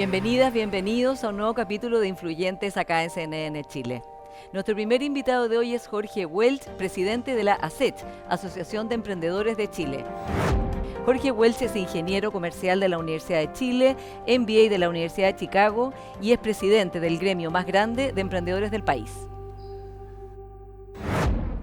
Bienvenidas, bienvenidos a un nuevo capítulo de Influyentes acá en CNN Chile. Nuestro primer invitado de hoy es Jorge Welch, presidente de la ASECH, Asociación de Emprendedores de Chile. Jorge Welch es ingeniero comercial de la Universidad de Chile, MBA de la Universidad de Chicago y es presidente del gremio más grande de emprendedores del país.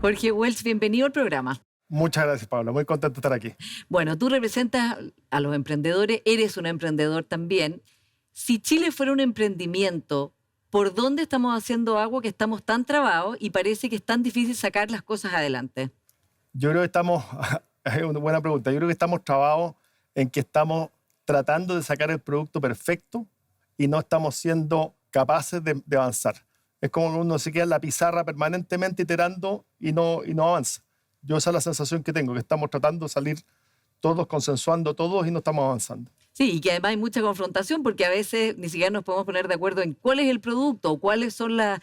Jorge Welch, bienvenido al programa. Muchas gracias, Pablo. Muy contento de estar aquí. Bueno, tú representas a los emprendedores, eres un emprendedor también. Si Chile fuera un emprendimiento, ¿por dónde estamos haciendo agua que estamos tan trabados y parece que es tan difícil sacar las cosas adelante? Yo creo que estamos, es una buena pregunta, yo creo que estamos trabados en que estamos tratando de sacar el producto perfecto y no estamos siendo capaces de avanzar. Es como que uno se queda en la pizarra permanentemente iterando y no avanza. Esa es la sensación que tengo, que estamos tratando de salir todos, consensuando todos y no estamos avanzando. Sí, y que además hay mucha confrontación porque a veces ni siquiera nos podemos poner de acuerdo en cuál es el producto o cuáles son las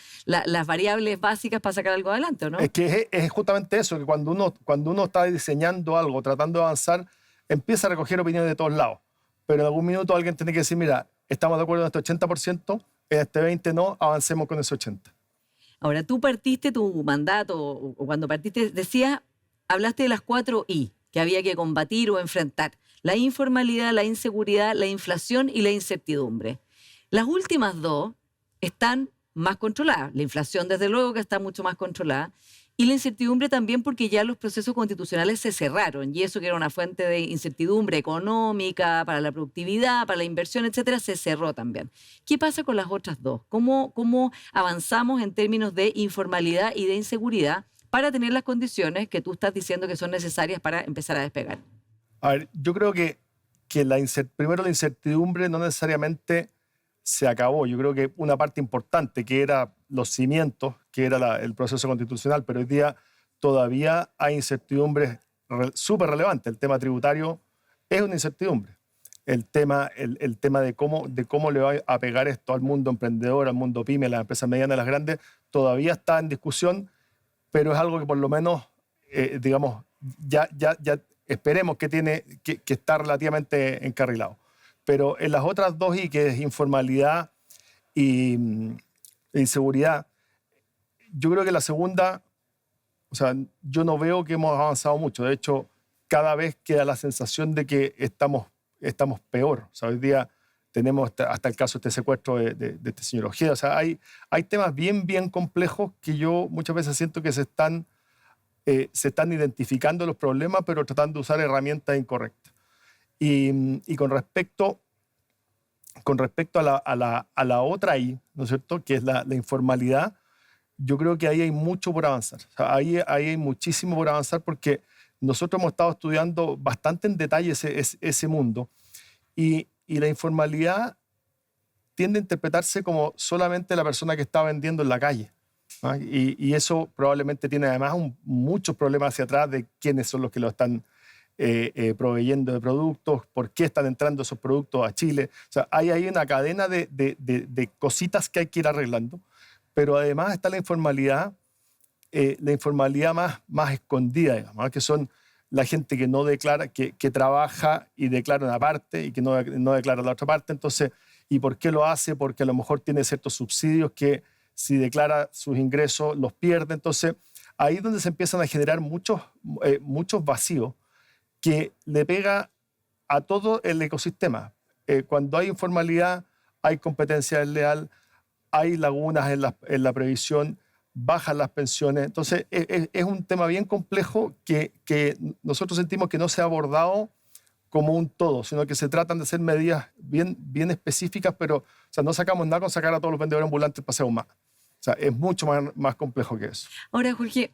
variables básicas para sacar algo adelante, ¿no? Es que es justamente eso, que cuando uno está diseñando algo, tratando de avanzar, empieza a recoger opiniones de todos lados. Pero en algún minuto alguien tiene que decir, mira, estamos de acuerdo en este 80%, en este 20% no, avancemos con ese 80%. Ahora, tú partiste tu mandato, o cuando partiste, hablaste de las 4 I que había que combatir o enfrentar: la informalidad, la inseguridad, la inflación y la incertidumbre. Las últimas dos están más controladas. La inflación, desde luego, que está mucho más controlada. Y la incertidumbre también, porque ya los procesos constitucionales se cerraron. Y eso, que era una fuente de incertidumbre económica, para la productividad, para la inversión, etcétera, se cerró también. ¿Qué pasa con las otras dos? ¿Cómo avanzamos en términos de informalidad y de inseguridad para tener las condiciones que tú estás diciendo que son necesarias para empezar a despegar? A ver, yo creo que primero la incertidumbre no necesariamente se acabó. Yo creo que una parte importante, que era los cimientos, que era el proceso constitucional, pero hoy día todavía hay incertidumbres súper relevantes. El tema tributario es una incertidumbre. El tema de cómo le va a pegar esto al mundo emprendedor, al mundo pyme, a las empresas medianas, a las grandes, todavía está en discusión, pero es algo que por lo menos, digamos, ya esperemos que tiene que estar relativamente encarrilado. Pero en las otras dos I, que es informalidad e inseguridad, yo creo que la segunda, o sea, yo no veo que hemos avanzado mucho. De hecho, cada vez queda la sensación de que estamos peor. O sea, hoy día tenemos hasta el caso de este secuestro de este señor Ojeda. O sea, hay temas bien complejos que yo muchas veces siento que se están identificando los problemas, pero tratando de usar herramientas incorrectas. Y con respecto a la otra I, ¿no es cierto?, que es la informalidad, yo creo que ahí hay mucho por avanzar. O sea, ahí hay muchísimo por avanzar, porque nosotros hemos estado estudiando bastante en detalle ese mundo, y la informalidad tiende a interpretarse como solamente la persona que está vendiendo en la calle, ¿no? Y eso probablemente tiene además muchos problemas hacia atrás de quiénes son los que lo están proveyendo de productos, por qué están entrando esos productos a Chile. O sea, hay ahí una cadena de cositas que hay que ir arreglando, pero además está la informalidad más escondida, digamos, ¿no? Que son la gente que no declara, que trabaja y declara una parte y que no declara la otra parte. Entonces, ¿y por qué lo hace? Porque a lo mejor tiene ciertos subsidios que, si declara sus ingresos, los pierde. Entonces, ahí es donde se empiezan a generar muchos vacíos que le pega a todo el ecosistema. Cuando hay informalidad, hay competencia desleal, hay lagunas en la previsión, bajan las pensiones. Entonces, es un tema bien complejo que nosotros sentimos que no se ha abordado como un todo, sino que se tratan de hacer medidas bien específicas, pero, o sea, no sacamos nada con sacar a todos los vendedores ambulantes para hacer un más. O sea, es mucho más complejo que eso. Ahora, Jorge,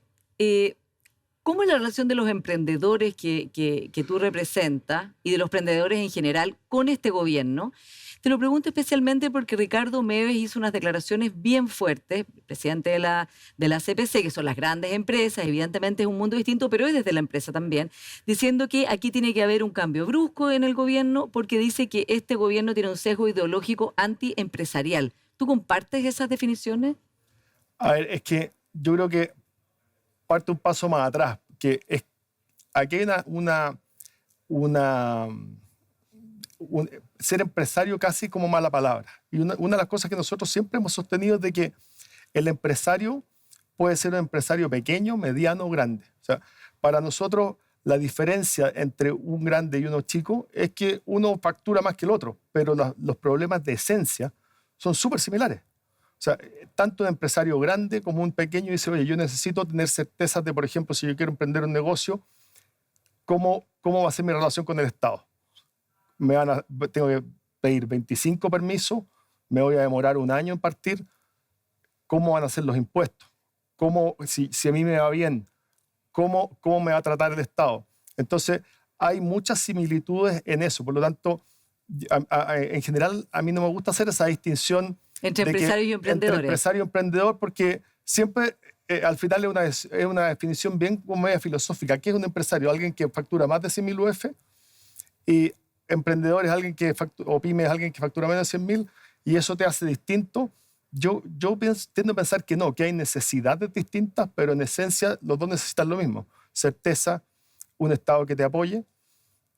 ¿cómo es la relación de los emprendedores que tú representas y de los emprendedores en general con este gobierno? Te lo pregunto especialmente porque Ricardo Meves hizo unas declaraciones bien fuertes, presidente de la CPC, que son las grandes empresas. Evidentemente es un mundo distinto, pero es desde la empresa también, diciendo que aquí tiene que haber un cambio brusco en el gobierno, porque dice que este gobierno tiene un sesgo ideológico antiempresarial. ¿Tú compartes esas definiciones? A ver, es que yo creo que parte un paso más atrás, que es, aquí hay ser empresario casi como mala palabra. Y una de las cosas que nosotros siempre hemos sostenido es de que el empresario puede ser un empresario pequeño, mediano o grande. O sea, para nosotros la diferencia entre un grande y uno chico es que uno factura más que el otro, pero los problemas de esencia son súper similares. O sea, tanto un empresario grande como un pequeño dice, oye, yo necesito tener certezas de, por ejemplo, si yo quiero emprender un negocio, ¿cómo va a ser mi relación con el Estado? Tengo que pedir 25 permisos, me voy a demorar un año en partir, ¿cómo van a ser los impuestos? Si a mí me va bien, ¿cómo me va a tratar el Estado? Entonces, hay muchas similitudes en eso. Por lo tanto, en general, a mí no me gusta hacer esa distinción entre empresarios y emprendedores. Entre empresario y emprendedor, porque siempre, al final, es una definición bien como media filosófica. ¿Qué es un empresario? Alguien que factura más de 100.000 UF, y emprendedor es alguien o pyme es alguien que factura menos de 100.000, y eso te hace distinto. Yo tiendo a pensar que no, que hay necesidades distintas, pero en esencia los dos necesitan lo mismo. Certeza, un Estado que te apoye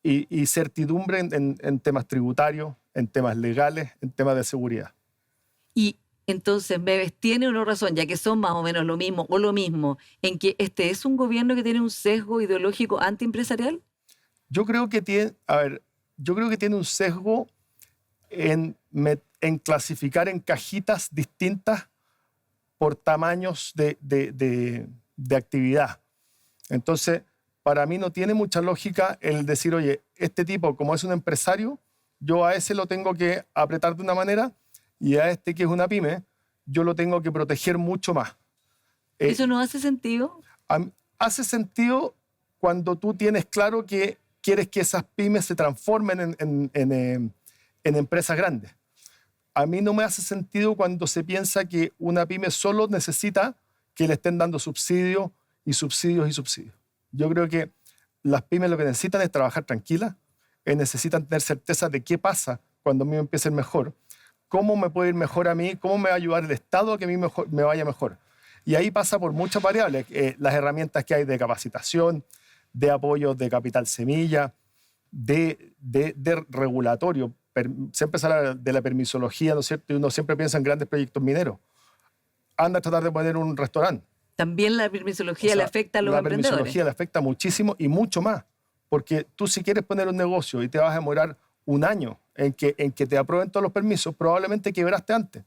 y certidumbre en temas tributarios, en temas legales, en temas de seguridad. Y entonces, Mebes, ¿tiene o no razón, ya que son más o menos lo mismo, en que este es un gobierno que tiene un sesgo ideológico antiempresarial? Yo creo que tiene un sesgo en clasificar en cajitas distintas por tamaños de actividad. Entonces, para mí no tiene mucha lógica el decir, oye, este tipo, como es un empresario, yo a ese lo tengo que apretar de una manera y a este que es una pyme, yo lo tengo que proteger mucho más. ¿Eso no hace sentido? Hace sentido cuando tú tienes claro que quieres que esas pymes se transformen en empresas grandes. A mí no me hace sentido cuando se piensa que una pyme solo necesita que le estén dando subsidios y subsidios y subsidios. Yo creo que las pymes lo que necesitan es trabajar tranquilas, necesitan tener certeza de qué pasa cuando a mí me empiece a ir mejor, cómo me puede ir mejor a mí, cómo me va a ayudar el Estado a que a mí me vaya mejor. Y ahí pasa por muchas variables, las herramientas que hay de capacitación, de apoyo de capital semilla, de regulatorio. Siempre se habla de la permisología, ¿no es cierto? Y uno siempre piensa en grandes proyectos mineros. Anda a tratar de poner un restaurante. También la permisología le afecta a los emprendedores. La permisología le afecta muchísimo y mucho más. Porque tú si quieres poner un negocio y te vas a demorar un año en que te aprueben todos los permisos, probablemente quebraste antes.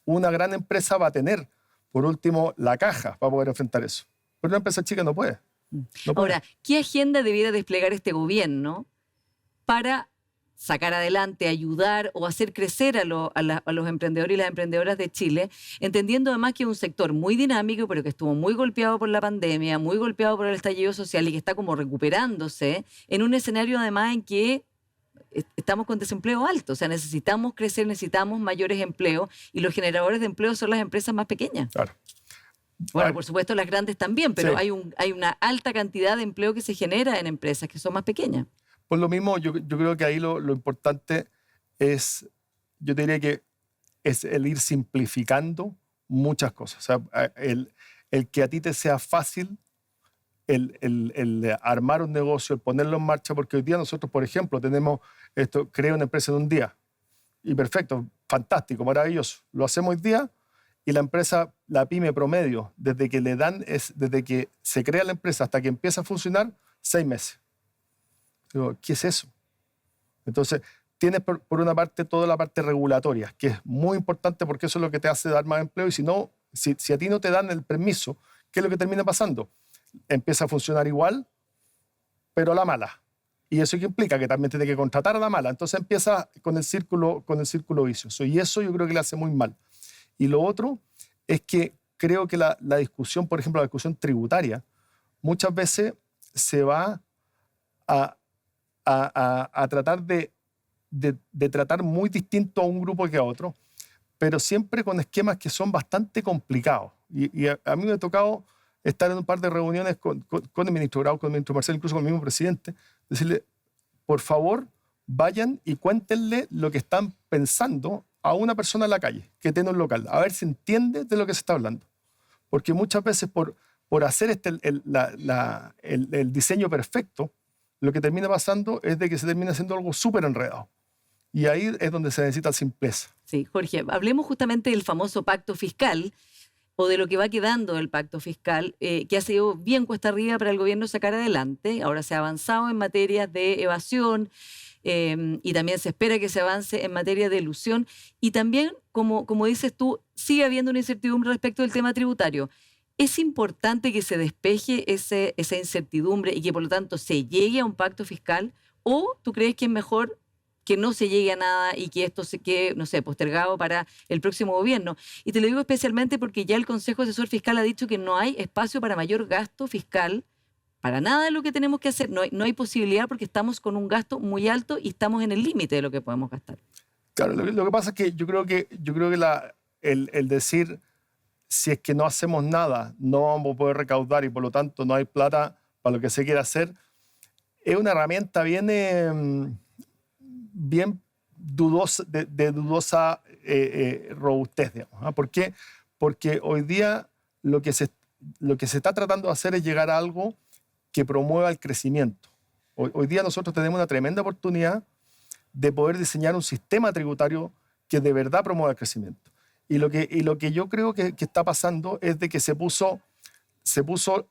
Una gran empresa va a tener, por último, la caja para poder enfrentar eso. Pero una empresa chica no puede. Ahora, ¿qué agenda debiera desplegar este gobierno para sacar adelante, ayudar o hacer crecer a los emprendedores y las emprendedoras de Chile, entendiendo además que es un sector muy dinámico, pero que estuvo muy golpeado por la pandemia, muy golpeado por el estallido social y que está como recuperándose en un escenario además en que estamos con desempleo alto? O sea, necesitamos crecer, necesitamos mayores empleos y los generadores de empleo son las empresas más pequeñas. Claro. Bueno, por supuesto las grandes también, pero sí. hay una alta cantidad de empleo que se genera en empresas que son más pequeñas. Por lo mismo, yo creo que ahí lo importante es, yo te diría que es el ir simplificando muchas cosas. O sea, el que a ti te sea fácil el armar un negocio, el ponerlo en marcha, porque hoy día nosotros, por ejemplo, tenemos esto, crea una empresa en un día. Y perfecto, fantástico, maravilloso. Lo hacemos hoy día y la empresa, la pyme promedio, desde que se crea la empresa hasta que empieza a funcionar, 6 meses. Digo, ¿qué es eso? Entonces, tienes por una parte toda la parte regulatoria, que es muy importante porque eso es lo que te hace dar más empleo, y si a ti no te dan el permiso, ¿qué es lo que termina pasando? Empieza a funcionar igual, pero a la mala. ¿Y eso qué implica? Que también tiene que contratar a la mala. Entonces empieza con el círculo vicioso. Y eso yo creo que le hace muy mal. Y lo otro es que creo que la discusión, por ejemplo, la discusión tributaria, muchas veces se va a tratar de tratar muy distinto a un grupo que a otro, pero siempre con esquemas que son bastante complicados. Y a mí me ha tocado estar en un par de reuniones con el ministro Grau, con el ministro Marcel, incluso con el mismo presidente, decirle, por favor, vayan y cuéntenle lo que están pensando a una persona en la calle que tiene un local, a ver si entiende de lo que se está hablando. Porque muchas veces por hacer el diseño perfecto, lo que termina pasando es de que se termina haciendo algo súper enredado. Y ahí es donde se necesita simpleza. Sí, Jorge, hablemos justamente del famoso pacto fiscal o de lo que va quedando del pacto fiscal, que ha sido bien cuesta arriba para el gobierno sacar adelante. Ahora se ha avanzado en materia de evasión y también se espera que se avance en materia de elusión. Y también, como dices tú, sigue habiendo una incertidumbre respecto del tema tributario. ¿Es importante que se despeje esa incertidumbre y que por lo tanto se llegue a un pacto fiscal? ¿O tú crees que es mejor que no se llegue a nada y que esto se quede, no sé, postergado para el próximo gobierno? Y te lo digo especialmente porque ya el Consejo Asesor Fiscal ha dicho que no hay espacio para mayor gasto fiscal, para nada de lo que tenemos que hacer. No hay posibilidad porque estamos con un gasto muy alto y estamos en el límite de lo que podemos gastar. Claro, lo que pasa es que yo creo que el decir si es que no hacemos nada, no vamos a poder recaudar y por lo tanto no hay plata para lo que se quiera hacer, es una herramienta bien dudosa, de dudosa robustez, digamos, ¿eh? ¿Por qué? Porque hoy día lo que se está tratando de hacer es llegar a algo que promueva el crecimiento. Hoy día nosotros tenemos una tremenda oportunidad de poder diseñar un sistema tributario que de verdad promueva el crecimiento. Y lo que yo creo que está pasando es de que se puso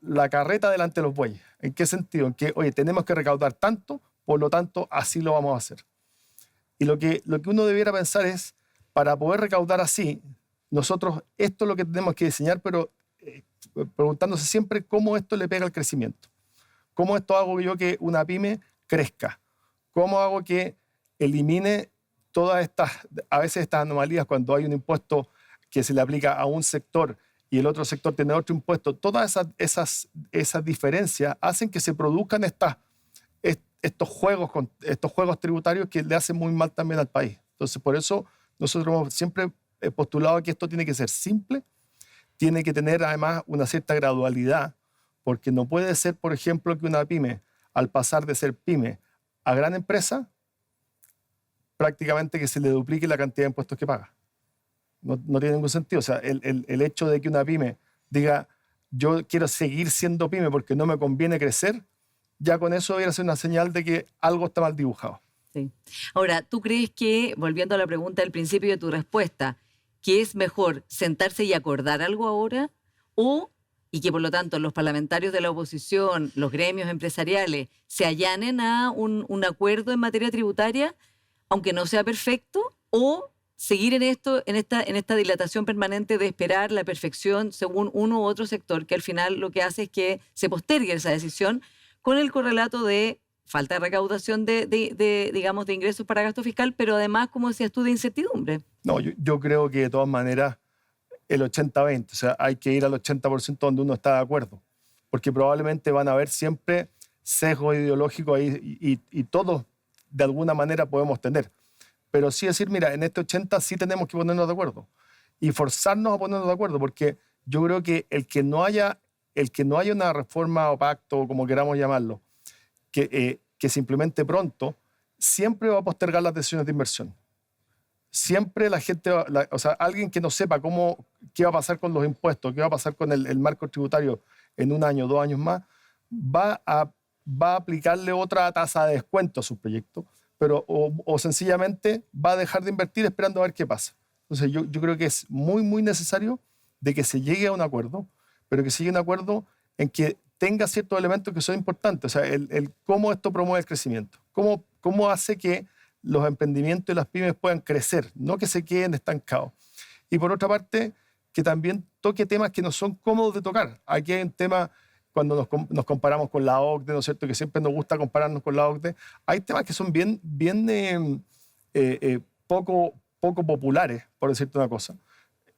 la carreta delante de los bueyes. ¿En qué sentido? En que, oye, tenemos que recaudar tanto, por lo tanto, así lo vamos a hacer. Y lo que uno debiera pensar es, para poder recaudar así, nosotros esto es lo que tenemos que diseñar, pero preguntándose siempre cómo esto le pega al crecimiento. ¿Cómo esto hago yo que una pyme crezca? ¿Cómo hago que elimine todas a veces estas anomalías cuando hay un impuesto que se le aplica a un sector y el otro sector tiene otro impuesto? Todas esas diferencias hacen que se produzcan estos juegos tributarios que le hacen muy mal también al país. Entonces, por eso nosotros hemos siempre postulado que esto tiene que ser simple, tiene que tener además una cierta gradualidad, porque no puede ser, por ejemplo, que una pyme, al pasar de ser pyme a gran empresa, prácticamente que se le duplique la cantidad de impuestos que paga. No tiene ningún sentido. O sea, el hecho de que una pyme diga, yo quiero seguir siendo pyme porque no me conviene crecer, ya con eso debería ser una señal de que algo está mal dibujado. Sí. Ahora, ¿tú crees que, volviendo a la pregunta del principio de tu respuesta, que es mejor sentarse y acordar algo ahora y que por lo tanto los parlamentarios de la oposición, los gremios empresariales, se allanen a un acuerdo en materia tributaria, aunque no sea perfecto, o seguir en esta dilatación permanente de esperar la perfección según uno u otro sector, que al final lo que hace es que se postergue esa decisión con el correlato de falta de recaudación digamos, de ingresos para gasto fiscal, pero además, como decías tú, de incertidumbre? No, yo creo que de todas maneras el 80-20, o sea, hay que ir al 80% donde uno está de acuerdo, porque probablemente van a haber siempre sesgos ideológicos ahí y todos de alguna manera podemos tener. Pero sí decir, mira, en este 80 sí tenemos que ponernos de acuerdo y forzarnos a ponernos de acuerdo, porque yo creo que el que no haya una reforma o pacto, o como queramos llamarlo, que se implemente pronto, siempre va a postergar las decisiones de inversión. Siempre la gente, o sea, alguien que no sepa qué va a pasar con los impuestos, qué va a pasar con el marco tributario en 1 año, 2 años más, va a aplicarle otra tasa de descuento a su proyecto, pero o sencillamente va a dejar de invertir esperando a ver qué pasa. Entonces yo creo que es muy, muy necesario de que se llegue a un acuerdo, pero que se llegue a un acuerdo en que tenga ciertos elementos que son importantes. O sea, el cómo esto promueve el crecimiento, cómo hace que los emprendimientos y las pymes puedan crecer, no que se queden estancados. Y por otra parte, que también toque temas que no son cómodos de tocar. Aquí hay un tema, cuando nos comparamos con la OCDE, ¿no es cierto?, que siempre nos gusta compararnos con la OCDE, hay temas que son bien poco populares, por decirte una cosa.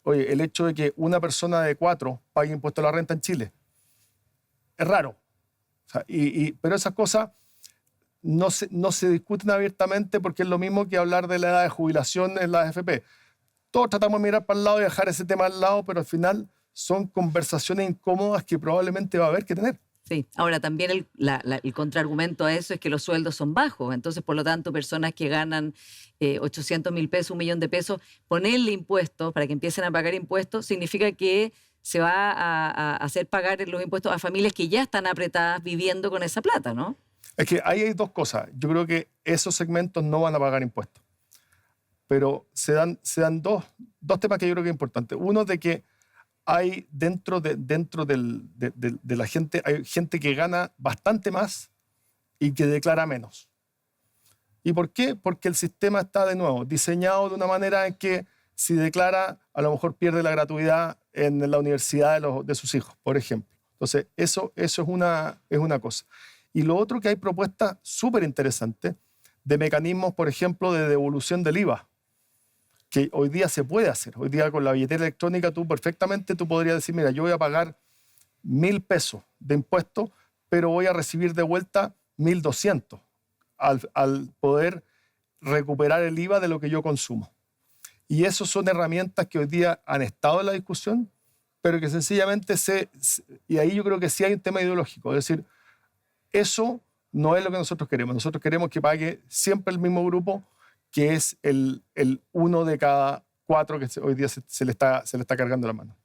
Oye, el hecho de que una persona de 4 pague impuesto a la renta en Chile es raro. O sea, pero esas cosas no se discuten abiertamente porque es lo mismo que hablar de la edad de jubilación en la AFP. Todos tratamos de mirar para el lado y dejar ese tema al lado, pero al final son conversaciones incómodas que probablemente va a haber que tener. Sí, ahora también el contraargumento a eso es que los sueldos son bajos, entonces por lo tanto personas que ganan 800.000 pesos, 1 millón de pesos, ponerle impuestos para que empiecen a pagar impuestos significa que se va a hacer pagar los impuestos a familias que ya están apretadas viviendo con esa plata, ¿no? Es que ahí hay dos cosas. Yo creo que esos segmentos no van a pagar impuestos. pero se dan dos temas que yo creo que es importante. Uno, de que hay dentro de la gente, hay gente que gana bastante más y que declara menos. ¿Y por qué? Porque el sistema está, de nuevo, diseñado de una manera en que si declara, a lo mejor pierde la gratuidad en la universidad de sus hijos, por ejemplo. Entonces, eso es una cosa. Y lo otro, que hay propuestas súper interesantes de mecanismos, por ejemplo, de devolución del IVA, que hoy día se puede hacer. Hoy día con la billetera electrónica tú podrías decir, mira, yo voy a pagar 1.000 pesos de impuestos, pero voy a recibir de vuelta 1.200 al poder recuperar el IVA de lo que yo consumo. Y esas son herramientas que hoy día han estado en la discusión, pero que sencillamente y ahí yo creo que sí hay un tema ideológico. Es decir, eso no es lo que nosotros queremos. Nosotros queremos que pague siempre el mismo grupo, que es el 1 de cada 4 que hoy día se le está cargando la mano.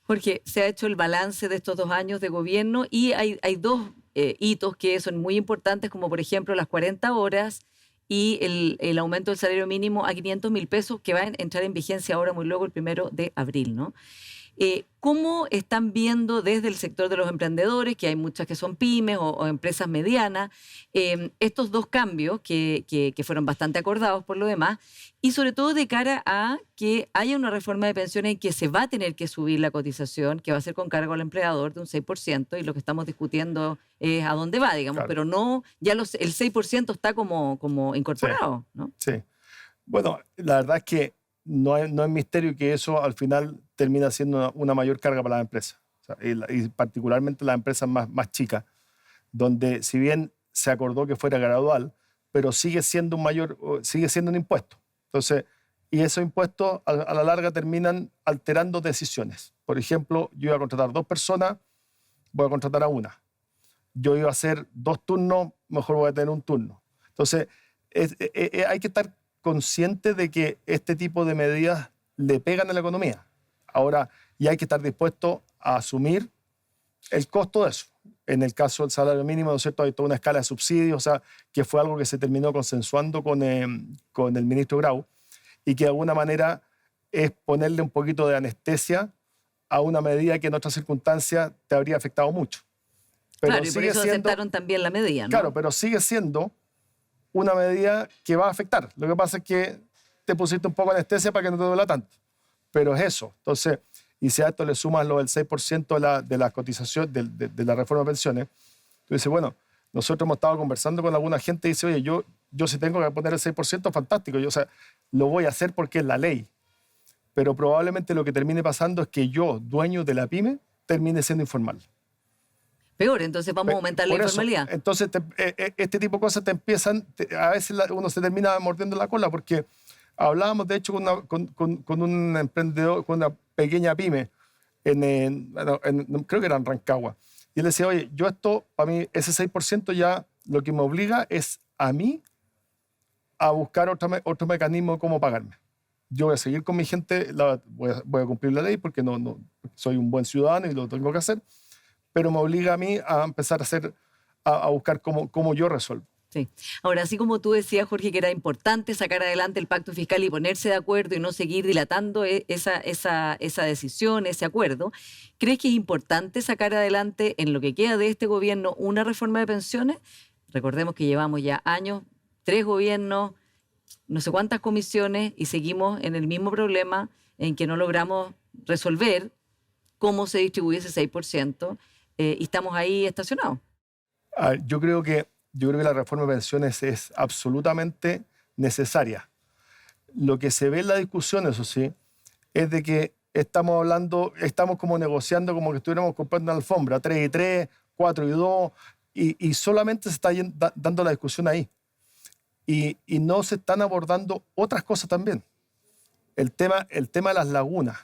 Jorge, se ha hecho el balance de estos 2 años de gobierno y hay dos hitos que son muy importantes, como por ejemplo las 40 horas y el aumento del salario mínimo a 500.000 pesos, que va a entrar en vigencia ahora muy luego, el 1 de abril, ¿no? ¿Cómo están viendo desde el sector de los emprendedores, que hay muchas que son pymes o empresas medianas, estos dos cambios que fueron bastante acordados por lo demás, y sobre todo de cara a que haya una reforma de pensiones en que se va a tener que subir la cotización, que va a ser con cargo al empleador de un 6%, y lo que estamos discutiendo es a dónde va, digamos, claro, pero no, ya el 6% está como incorporado, sí, ¿no? Sí. Bueno, la verdad es que no es misterio que eso al final termina siendo una mayor carga para las empresas. O sea, y particularmente las empresas más chicas, donde si bien se acordó que fuera gradual, pero sigue siendo un impuesto. Entonces, y esos impuestos a la larga terminan alterando decisiones. Por ejemplo, yo iba a contratar 2 personas, voy a contratar a una. Yo iba a hacer 2 turnos, mejor voy a tener un turno. Entonces, hay que estar consciente de que este tipo de medidas le pegan a la economía. Ahora, y hay que estar dispuesto a asumir el costo de eso. En el caso del salario mínimo, ¿no es cierto?, hay toda una escala de subsidios, o sea, que fue algo que se terminó consensuando con el ministro Grau, y que de alguna manera es ponerle un poquito de anestesia a una medida que en otras circunstancias te habría afectado mucho. Pero claro, y por eso aceptaron también la medida, ¿no? Claro, pero sigue siendo una medida que va a afectar. Lo que pasa es que te pusiste un poco de anestesia para que no te duela tanto. Pero es eso. Entonces, y si a esto le sumas lo del 6% de la cotización, de la reforma de pensiones, tú dices, bueno, nosotros hemos estado conversando con alguna gente y dice, oye, yo si tengo que poner el 6%, fantástico. O sea, lo voy a hacer porque es la ley. Pero probablemente lo que termine pasando es que yo, dueño de la pyme, termine siendo informal. Peor, entonces vamos a aumentar la informalidad. Entonces, este tipo de cosas a veces uno se termina mordiendo la cola, porque hablábamos, de hecho, con un emprendedor, con una pequeña pyme, creo que era en Rancagua, y él decía, oye, yo esto, para mí, ese 6% ya lo que me obliga es a mí a buscar otro mecanismo de cómo pagarme. Yo voy a seguir con mi gente, voy a cumplir la ley porque no soy un buen ciudadano y lo tengo que hacer, pero me obliga a mí a empezar a buscar cómo yo resuelvo. Sí. Ahora, así como tú decías, Jorge, que era importante sacar adelante el pacto fiscal y ponerse de acuerdo y no seguir dilatando esa decisión, ese acuerdo, ¿crees que es importante sacar adelante en lo que queda de este gobierno una reforma de pensiones? Recordemos que llevamos ya años, 3 gobiernos, no sé cuántas comisiones, y seguimos en el mismo problema en que no logramos resolver cómo se distribuye ese 6%, y estamos ahí estacionados. Yo creo que la reforma de pensiones es absolutamente necesaria. Lo que se ve en la discusión, eso sí, es de que estamos como negociando como que estuviéramos comprando una alfombra, 3 y 3, 4 y 2, y solamente se está dando la discusión ahí. Y no se están abordando otras cosas también. El tema de las lagunas,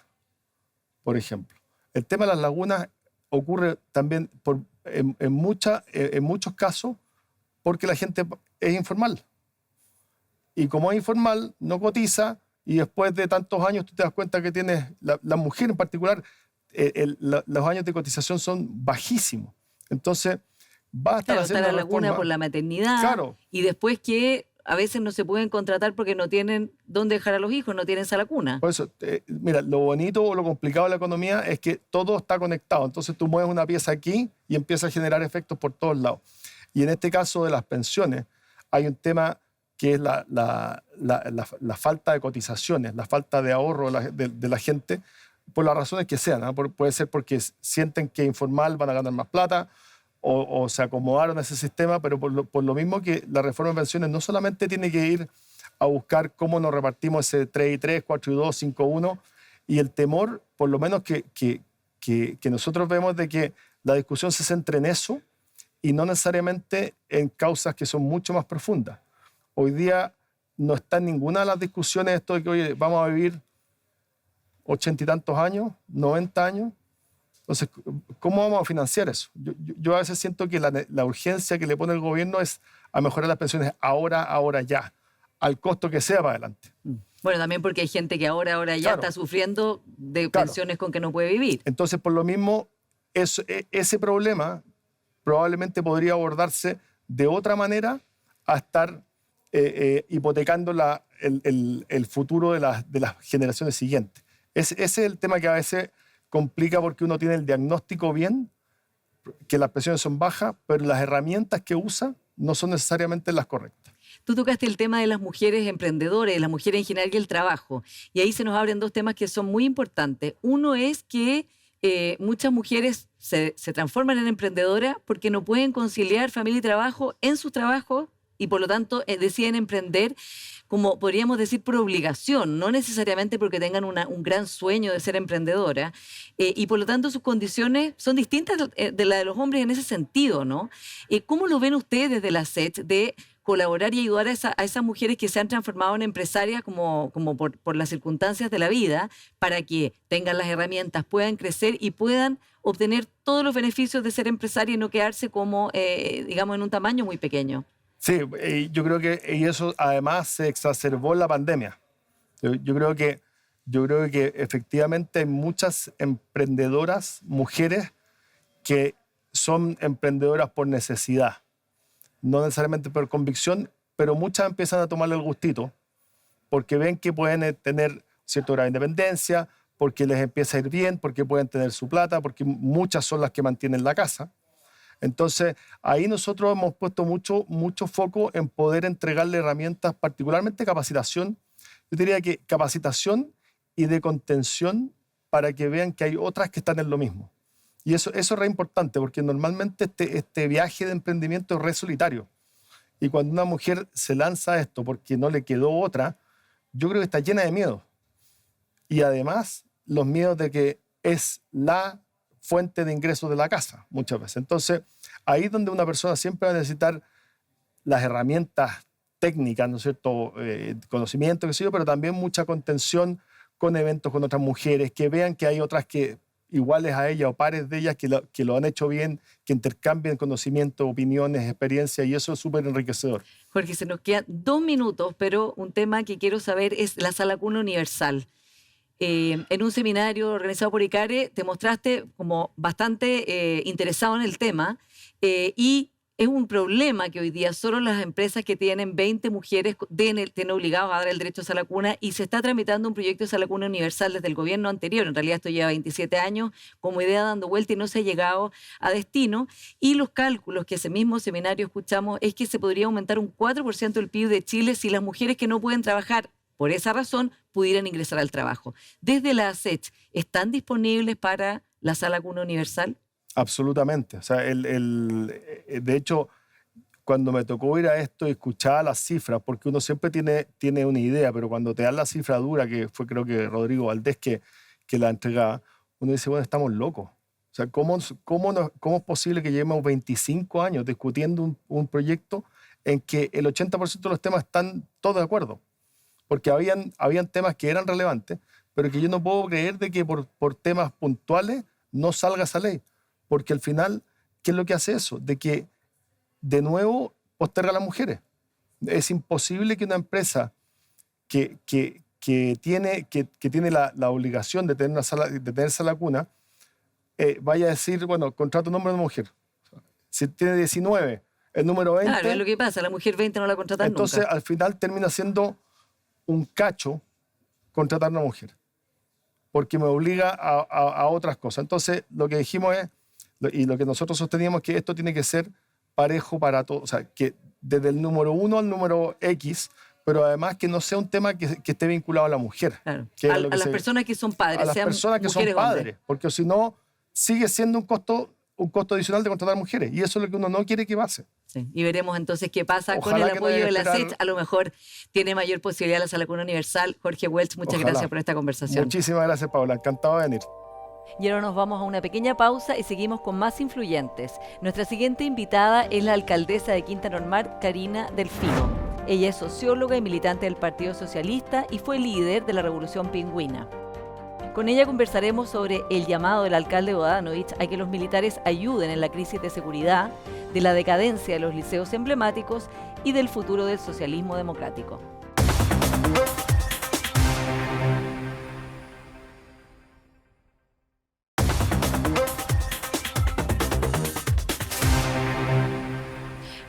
por ejemplo. El tema de las lagunas ocurre también en muchos casos porque la gente es informal. Y como es informal, no cotiza, y después de tantos años tú te das cuenta que tienes, la mujer en particular, los años de cotización son bajísimos. Entonces, va a estar claro, haciendo está la laguna por la maternidad, claro, y después que a veces no se pueden contratar porque no tienen dónde dejar a los hijos, no tienen sala cuna. Por eso, mira, lo bonito o lo complicado de la economía es que todo está conectado. Entonces tú mueves una pieza aquí y empieza a generar efectos por todos lados. Y en este caso de las pensiones, hay un tema que es la falta de cotizaciones, la falta de ahorro de la gente, por las razones que sean, ¿no? Puede ser porque sienten que informal van a ganar más plata, o se acomodaron a ese sistema, pero por lo mismo que la reforma de pensiones no solamente tiene que ir a buscar cómo nos repartimos ese 3 y 3, 4 y 2, 5 y 1, y el temor, por lo menos que nosotros vemos de que la discusión se centre en eso y no necesariamente en causas que son mucho más profundas. Hoy día no está en ninguna de las discusiones esto de que, oye, vamos a vivir 80 y tantos años, 90 años. Entonces, ¿cómo vamos a financiar eso? Yo a veces siento que la urgencia que le pone el gobierno es a mejorar las pensiones ahora ya, al costo que sea para adelante. Bueno, también porque hay gente que ahora ya Claro. está sufriendo de Claro. pensiones con que no puede vivir. Entonces, por lo mismo, ese problema probablemente podría abordarse de otra manera a estar hipotecando el futuro de las generaciones siguientes. Ese es el tema que a veces complica porque uno tiene el diagnóstico bien, que las pensiones son bajas, pero las herramientas que usa no son necesariamente las correctas. Tú tocaste el tema de las mujeres emprendedoras, de las mujeres en general y el trabajo. Y ahí se nos abren dos temas que son muy importantes. Uno es que muchas mujeres se transforman en emprendedoras porque no pueden conciliar familia y trabajo en sus trabajos y por lo tanto deciden emprender, como podríamos decir, por obligación, no necesariamente porque tengan un gran sueño de ser emprendedora, y por lo tanto sus condiciones son distintas de las de los hombres en ese sentido, ¿no? ¿Cómo lo ven ustedes desde la SET de colaborar y ayudar a esas mujeres que se han transformado en empresarias como por las circunstancias de la vida, para que tengan las herramientas, puedan crecer y puedan obtener todos los beneficios de ser empresaria y no quedarse como, digamos, en un tamaño muy pequeño? Sí, yo creo que y eso además se exacerbó en la pandemia. Yo creo que efectivamente hay muchas emprendedoras, mujeres, que son emprendedoras por necesidad, no necesariamente por convicción, pero muchas empiezan a tomarle el gustito porque ven que pueden tener cierto grado de independencia, porque les empieza a ir bien, porque pueden tener su plata, porque muchas son las que mantienen la casa. Entonces, ahí nosotros hemos puesto mucho foco en poder entregarle herramientas, particularmente capacitación. Yo diría que capacitación y de contención para que vean que hay otras que están en lo mismo. Y eso es re importante, porque normalmente este viaje de emprendimiento es re solitario. Y cuando una mujer se lanza a esto porque no le quedó otra, yo creo que está llena de miedos. Y además, los miedos de que es la fuente de ingresos de la casa, muchas veces. Entonces, ahí es donde una persona siempre va a necesitar las herramientas técnicas, ¿no es cierto? Conocimiento, qué sé yo, pero también mucha contención con eventos con otras mujeres, que vean que hay otras que iguales a ella o pares de ellas que lo han hecho bien, que intercambien conocimiento, opiniones, experiencias, y eso es súper enriquecedor. Jorge, se nos quedan 2 minutos, pero un tema que quiero saber es la Sala Cuna Universal. En un seminario organizado por ICARE te mostraste como bastante interesado en el tema, y es un problema que hoy día solo las empresas que tienen 20 mujeres tienen obligados a dar el derecho a sala cuna, y se está tramitando un proyecto de sala cuna universal desde el gobierno anterior. En realidad esto lleva 27 años como idea dando vuelta y no se ha llegado a destino. Y los cálculos que ese mismo seminario escuchamos es que se podría aumentar un 4% el PIB de Chile si las mujeres que no pueden trabajar por esa razón pudieran ingresar al trabajo. Desde la ASECH, ¿están disponibles para la sala cuna universal? Absolutamente. O sea, de hecho, cuando me tocó ir a esto y escuchaba las cifras, porque uno siempre tiene una idea, pero cuando te dan la cifra dura, que fue creo que Rodrigo Valdés que la entregaba, uno dice, bueno, estamos locos. O sea, ¿cómo es posible que llevemos 25 años discutiendo un proyecto en que el 80% de los temas están todos de acuerdo? Porque habían temas que eran relevantes, pero que yo no puedo creer de que por temas puntuales no salga esa ley. Porque al final, ¿qué es lo que hace eso? De que, de nuevo, posterga a las mujeres. Es imposible que una empresa que tiene la obligación de tener sala cuna vaya a decir, bueno, contrato un hombre o una mujer. Si tiene 19, el número 20. Claro, es lo que pasa, la mujer 20 no la contratan Entonces, nunca. al final termina siendo un cacho contratar a una mujer, porque me obliga a otras cosas. Entonces, lo que dijimos es, y lo que nosotros sosteníamos, que esto tiene que ser parejo para todos, o sea, que desde el número 1 al número X, pero además que no sea un tema que esté vinculado a la mujer. Claro. Que A las personas que son padres, a las sean personas que son mujeres o hombres. padres, porque si no, sigue siendo un costo adicional de contratar mujeres, y eso es lo que uno no quiere que pase. Sí. Y veremos entonces qué pasa con Ojalá el que no apoyo haya de que la esperar. SECH. A lo mejor tiene mayor posibilidad la Sala Cuna Universal. Jorge Welch, muchas Ojalá. gracias por esta conversación. Muchísimas gracias, Paula. Encantado de venir. Y ahora nos vamos a una pequeña pausa y seguimos con más influyentes. Nuestra siguiente invitada es la alcaldesa de Quinta Normal, Karina Delfino. Ella es socióloga y militante del Partido Socialista y fue líder de la Revolución Pingüina. Con ella conversaremos sobre el llamado del alcalde Bodanovich a que los militares ayuden en la crisis de seguridad, de la decadencia de los liceos emblemáticos y del futuro del socialismo democrático.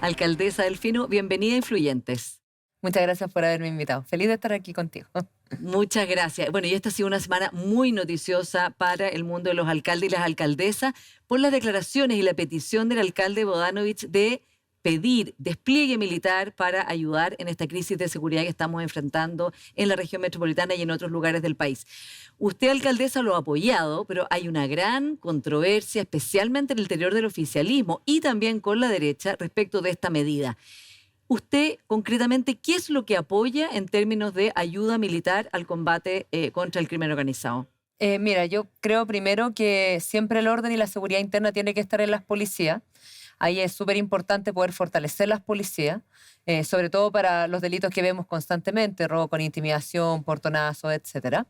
Alcaldesa Delfino, bienvenida a Influyentes. Muchas gracias por haberme invitado. Feliz de estar aquí contigo. Muchas gracias. Bueno, y esta ha sido una semana muy noticiosa para el mundo de los alcaldes y las alcaldesas por las declaraciones y la petición del alcalde Bodanovich de pedir despliegue militar para ayudar en esta crisis de seguridad que estamos enfrentando en la región metropolitana y en otros lugares del país. Usted, alcaldesa, lo ha apoyado, pero hay una gran controversia, especialmente en el interior del oficialismo y también con la derecha respecto de esta medida. Usted, concretamente, ¿qué es lo que apoya en términos de ayuda militar al combate contra el crimen organizado? Mira, yo creo primero que siempre el orden y la seguridad interna tiene que estar en las policías. Ahí es súper importante poder fortalecer las policías, sobre todo para los delitos que vemos constantemente, robo con intimidación, portonazo, etcétera.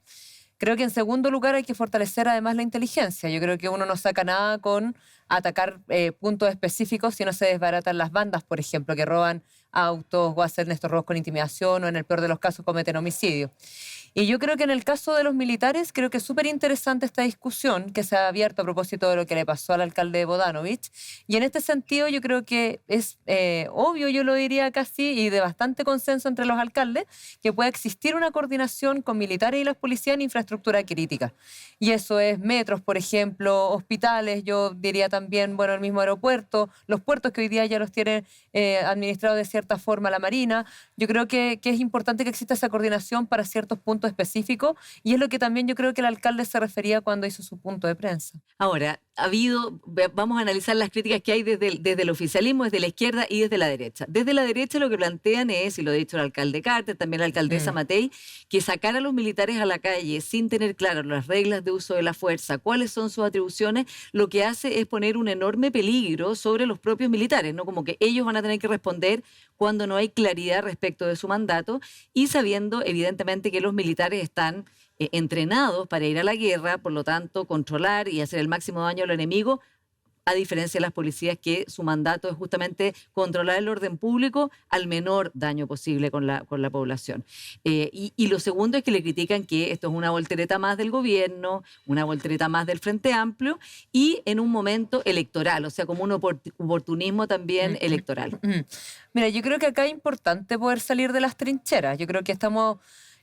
Creo que en segundo lugar hay que fortalecer además la inteligencia. Yo creo que uno no saca nada con atacar puntos específicos si no se desbaratan las bandas, por ejemplo, que roban autos o hacen estos robos con intimidación o en el peor de los casos cometen homicidio. Y yo creo que en el caso de los militares, creo que es súper interesante esta discusión que se ha abierto a propósito de lo que le pasó al alcalde Bodanovich. Y en este sentido yo creo que es obvio, yo lo diría casi, y de bastante consenso entre los alcaldes, que pueda existir una coordinación con militares y las policías en infraestructura crítica. Y eso es metros, por ejemplo, hospitales, yo diría también, bueno, el mismo aeropuerto, los puertos que hoy día ya los tiene administrados de cierta forma la Marina. Yo creo que es importante que exista esa coordinación para ciertos puntos específicos y es lo que también yo creo que el alcalde se refería cuando hizo su punto de prensa. Ahora, vamos a analizar las críticas que hay desde el oficialismo, desde la izquierda y desde la derecha. Desde la derecha lo que plantean es, y lo ha dicho el alcalde Carter, también la alcaldesa Matei, que sacar a los militares a la calle sin tener claras las reglas de uso de la fuerza, cuáles son sus atribuciones, lo que hace es poner un enorme peligro sobre los propios militares, ¿no? Como que ellos van a tener que responder cuando no hay claridad respecto de su mandato y sabiendo evidentemente que los militares están entrenados para ir a la guerra, por lo tanto controlar y hacer el máximo daño al enemigo, a diferencia de las policías que su mandato es justamente controlar el orden público al menor daño posible con la población. Y lo segundo es que le critican que esto es una voltereta más del gobierno, una voltereta más del Frente Amplio y en un momento electoral, o sea, como un oportunismo también electoral. Mira, yo creo que acá es importante poder salir de las trincheras. Yo creo que estamos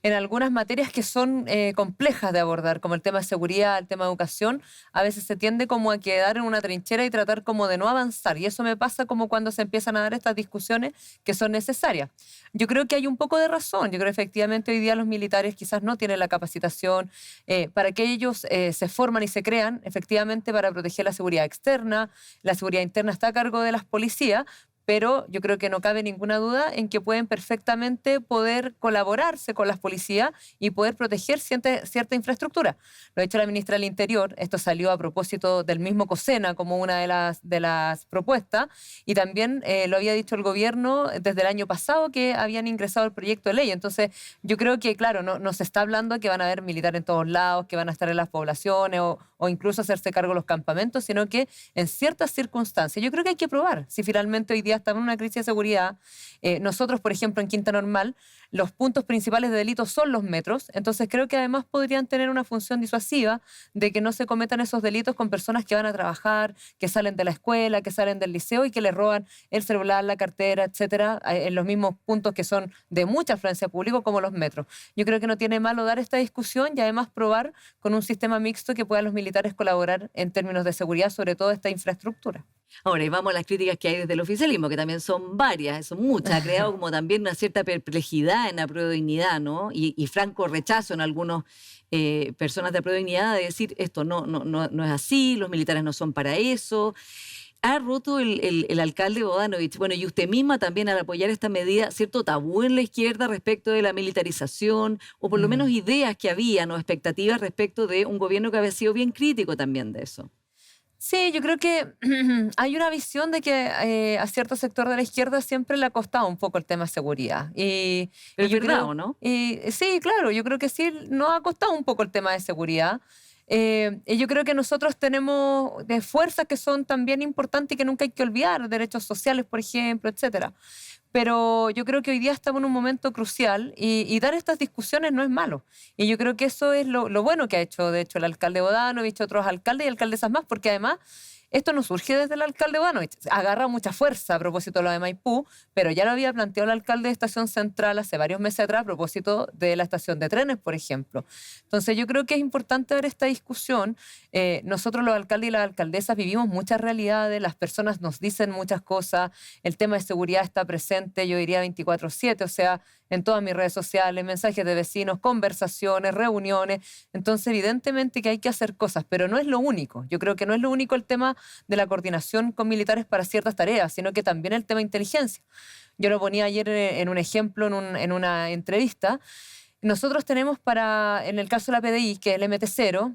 en algunas materias que son complejas de abordar, como el tema de seguridad, el tema de educación, a veces se tiende como a quedar en una trinchera y tratar como de no avanzar. Y eso me pasa como cuando se empiezan a dar estas discusiones que son necesarias. Yo creo que hay un poco de razón. Yo creo que efectivamente hoy día los militares quizás no tienen la capacitación para que ellos se forman y se crean, efectivamente, para proteger la seguridad externa. La seguridad interna está a cargo de las policías, pero yo creo que no cabe ninguna duda en que pueden perfectamente poder colaborarse con las policías y poder proteger cierta infraestructura. Lo ha dicho la ministra del Interior, esto salió a propósito del mismo COSENA como una de las propuestas, y también lo había dicho el gobierno desde el año pasado que habían ingresado el proyecto de ley. Entonces yo creo que, claro, no se está hablando que van a haber militares en todos lados, que van a estar en las poblaciones o incluso hacerse cargo de los campamentos, sino que en ciertas circunstancias. Yo creo que hay que probar si finalmente hoy día día estamos en una crisis de seguridad. Nosotros, por ejemplo, en Quinta Normal, los puntos principales de delito son los metros, entonces creo que además podrían tener una función disuasiva de que no se cometan esos delitos con personas que van a trabajar, que salen de la escuela, que salen del liceo y que les roban el celular, la cartera, etcétera, en los mismos puntos que son de mucha afluencia pública como los metros. Yo creo que no tiene malo dar esta discusión y además probar con un sistema mixto que puedan los militares colaborar en términos de seguridad, sobre todo esta infraestructura. Ahora, y vamos a las críticas que hay desde el oficialismo, que también son varias, son muchas. Ha creado como también una cierta perplejidad en la Dignidad, ¿no? Y franco rechazo en algunas personas de Dignidad de decir esto no es así, los militares no son para eso. Ha roto el alcalde Bodanovich, bueno, y usted misma también al apoyar esta medida, cierto tabú en la izquierda respecto de la militarización, o por lo menos ideas que habían o expectativas respecto de un gobierno que había sido bien crítico también de eso. Sí, yo creo que hay una visión de que a cierto sector de la izquierda siempre le ha costado un poco el tema de seguridad. Es yo verdad, creo, ¿o no? sí, claro, yo creo que sí nos ha costado un poco el tema de seguridad. Y yo creo que nosotros tenemos de fuerzas que son también importantes y que nunca hay que olvidar, derechos sociales, por ejemplo, etcétera. Pero yo creo que hoy día estamos en un momento crucial y dar estas discusiones no es malo. Y yo creo que eso es lo bueno que ha hecho, de hecho, el alcalde Bodanovich, otros alcaldes y alcaldesas más, porque además esto no surge desde el alcalde Bodanovich. Agarra mucha fuerza a propósito de lo de Maipú, pero ya lo había planteado el alcalde de Estación Central hace varios meses atrás a propósito de la estación de trenes, por ejemplo. Entonces yo creo que es importante ver esta discusión. Nosotros los alcaldes y las alcaldesas vivimos muchas realidades, las personas nos dicen muchas cosas, el tema de seguridad está presente, yo diría 24/7, o sea, en todas mis redes sociales, mensajes de vecinos, conversaciones, reuniones. Entonces, evidentemente que hay que hacer cosas, pero no es lo único. Yo creo que no es lo único el tema de la coordinación con militares para ciertas tareas, sino que también el tema de inteligencia. Yo lo ponía ayer en un ejemplo, en una entrevista. Nosotros tenemos en el caso de la PDI, que es el MT0,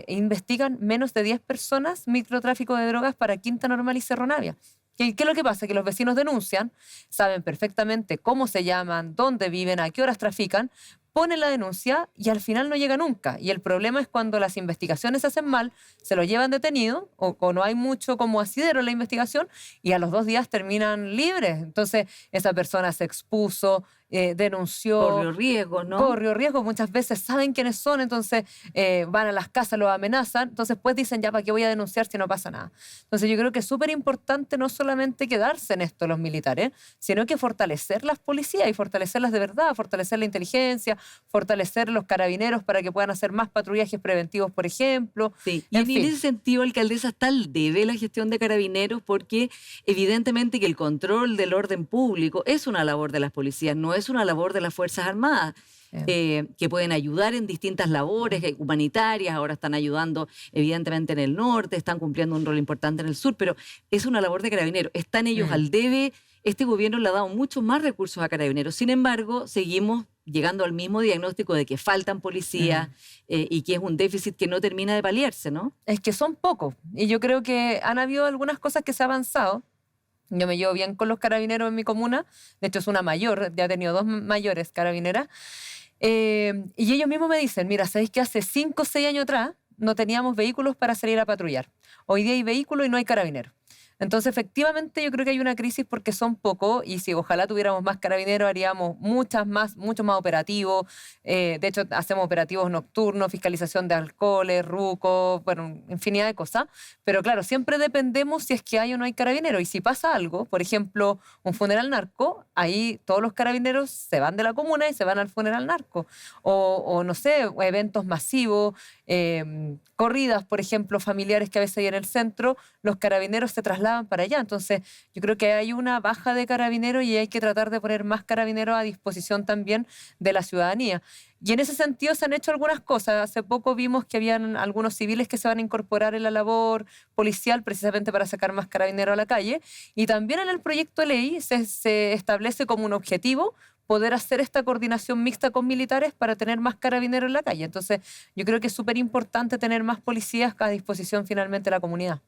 investigan menos de 10 personas microtráfico de drogas para Quinta Normal y Cerro Navia. ¿Qué es lo que pasa? Que los vecinos denuncian, saben perfectamente cómo se llaman, dónde viven, a qué horas trafican, ponen la denuncia y al final no llega nunca. Y el problema es cuando las investigaciones se hacen mal, se lo llevan detenido o no hay mucho como asidero en la investigación y a los 2 días terminan libres. Entonces esa persona se expuso, denunció. Corrió riesgo, ¿no? Corrió riesgo, muchas veces saben quiénes son, entonces van a las casas, los amenazan, entonces pues dicen ya, ¿para qué voy a denunciar si no pasa nada? Entonces yo creo que es súper importante no solamente quedarse en esto los militares, sino que fortalecer las policías y fortalecerlas de verdad, fortalecer la inteligencia, fortalecer los carabineros para que puedan hacer más patrullajes preventivos, por ejemplo. Sí, y en ese sentido, alcaldesa, está al debe la gestión de carabineros porque evidentemente que el control del orden público es una labor de las policías, no es una labor de las Fuerzas Armadas. Que pueden ayudar en distintas labores humanitarias, ahora están ayudando evidentemente en el norte, están cumpliendo un rol importante en el sur, pero es una labor de carabineros. Están ellos al debe, este gobierno le ha dado muchos más recursos a carabineros, sin embargo, seguimos llegando al mismo diagnóstico de que faltan policías y que es un déficit que no termina de paliarse, ¿no? Es que son pocos y yo creo que han habido algunas cosas que se han avanzado. Yo me llevo bien con los carabineros en mi comuna, de hecho es una mayor, ya he tenido 2 mayores carabineras, y ellos mismos me dicen, mira, ¿sabéis que hace 5 o 6 años atrás no teníamos vehículos para salir a patrullar? Hoy día hay vehículos y no hay carabineros. Entonces, efectivamente, yo creo que hay una crisis porque son pocos y si ojalá tuviéramos más carabineros haríamos muchos más operativos. De hecho, hacemos operativos nocturnos, fiscalización de alcoholes, rucos, bueno, infinidad de cosas. Pero claro, siempre dependemos si es que hay o no hay carabineros. Y si pasa algo, por ejemplo, un funeral narco, ahí todos los carabineros se van de la comuna y se van al funeral narco. O no sé, eventos masivos, corridas, por ejemplo, familiares que a veces hay en el centro, los carabineros se trasladan para allá. Entonces, yo creo que hay una baja de carabineros y hay que tratar de poner más carabineros a disposición también de la ciudadanía. Y en ese sentido se han hecho algunas cosas. Hace poco vimos que habían algunos civiles que se van a incorporar en la labor policial precisamente para sacar más carabineros a la calle. Y también en el proyecto de ley se establece como un objetivo poder hacer esta coordinación mixta con militares para tener más carabineros en la calle. Entonces, yo creo que es súper importante tener más policías a disposición finalmente de la comunidad.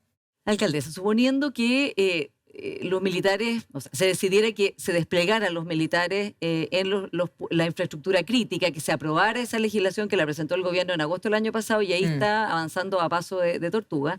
Alcaldesa, suponiendo que los militares, o sea, se decidiera que se desplegaran los militares en la infraestructura crítica, que se aprobara esa legislación que la presentó el gobierno en agosto del año pasado y ahí está avanzando a paso de tortuga.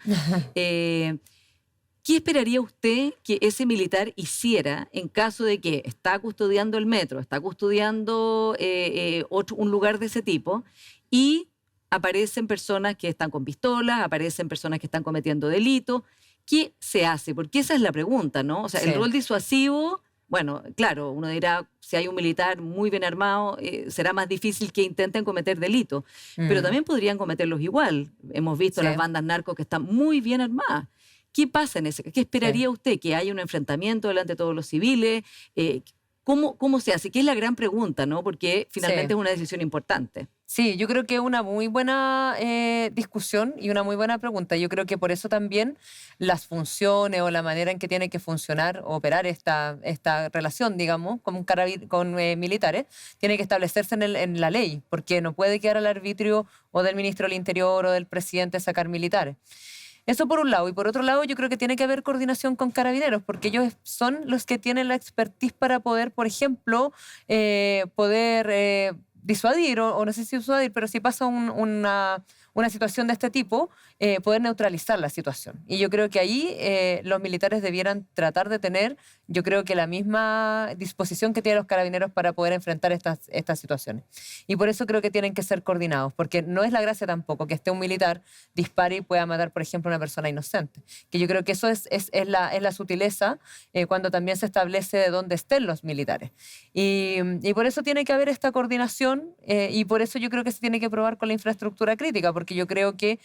¿Qué esperaría usted que ese militar hiciera en caso de que está custodiando el metro, está custodiando un lugar de ese tipo y aparecen personas que están con pistolas, aparecen personas que están cometiendo delitos? ¿Qué se hace? Porque esa es la pregunta, ¿no? O sea, Sí. el rol disuasivo, bueno, claro, uno dirá, si hay un militar muy bien armado, será más difícil que intenten cometer delitos, pero también podrían cometerlos igual. Hemos visto Sí. las bandas narcos que están muy bien armadas. ¿Qué pasa en ese caso? ¿Qué esperaría usted? ¿Que haya un enfrentamiento delante de todos los civiles? ¿Cómo se hace? Que es la gran pregunta, ¿no? Porque finalmente Sí. es una decisión importante. Sí, yo creo que es una muy buena discusión y una muy buena pregunta. Yo creo que por eso también las funciones o la manera en que tiene que funcionar o operar esta relación, digamos, con militares, tiene que establecerse en la ley, porque no puede quedar al arbitrio o del ministro del Interior o del presidente sacar militares. Eso por un lado. Y por otro lado, yo creo que tiene que haber coordinación con Carabineros, porque ellos son los que tienen la expertise para poder, por ejemplo, disuadir, o no sé si disuadir, pero si pasa una situación de este tipo, poder neutralizar la situación. Y yo creo que ahí los militares debieran tratar de tener, yo creo que la misma disposición que tienen los Carabineros para poder enfrentar estas situaciones. Y por eso creo que tienen que ser coordinados, porque no es la gracia tampoco que esté un militar, dispare y pueda matar, por ejemplo, a una persona inocente. Que yo creo que eso es la sutileza cuando también se establece de dónde estén los militares. Y por eso tiene que haber esta coordinación y por eso yo creo que se tiene que probar con la infraestructura crítica, porque yo creo que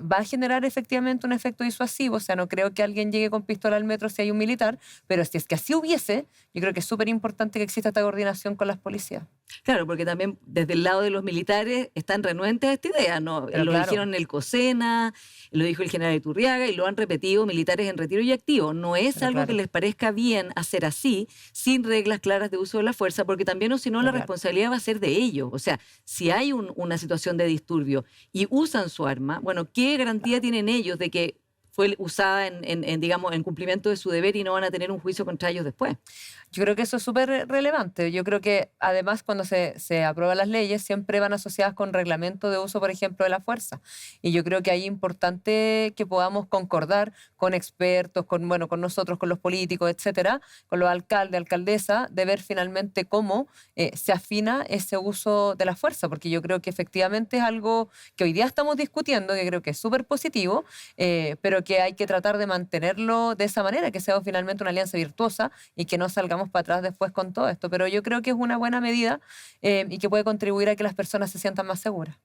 va a generar efectivamente un efecto disuasivo. O sea, no creo que alguien llegue con pistola al metro si hay un militar, pero si es que así hubiese, yo creo que es súper importante que exista esta coordinación con las policías. Claro, porque también desde el lado de los militares están renuentes a esta idea, ¿no? Pero Lo claro. dijeron en el COSENA, lo dijo el general Iturriaga y lo han repetido militares en retiro y activo. No es Pero algo claro. que les parezca bien hacer así, sin reglas claras de uso de la fuerza, porque también o si no Pero la claro. responsabilidad va a ser de ellos. O sea, si hay una situación de disturbio y usan su arma, bueno, ¿qué garantía tienen ellos de que fue usada digamos, en cumplimiento de su deber y no van a tener un juicio contra ellos después? Yo creo que eso es súper relevante. Yo creo que además cuando se aprueban las leyes siempre van asociadas con reglamento de uso, por ejemplo, de la fuerza. Y yo creo que ahí es importante que podamos concordar con expertos, con nosotros, con los políticos, etcétera, con los alcaldes, alcaldesas, de ver finalmente cómo se afina ese uso de la fuerza, porque yo creo que efectivamente es algo que hoy día estamos discutiendo, que creo que es súper positivo, pero que hay que tratar de mantenerlo de esa manera, que sea finalmente una alianza virtuosa y que no salgamos para atrás después con todo esto. Pero yo creo que es una buena medida y que puede contribuir a que las personas se sientan más seguras.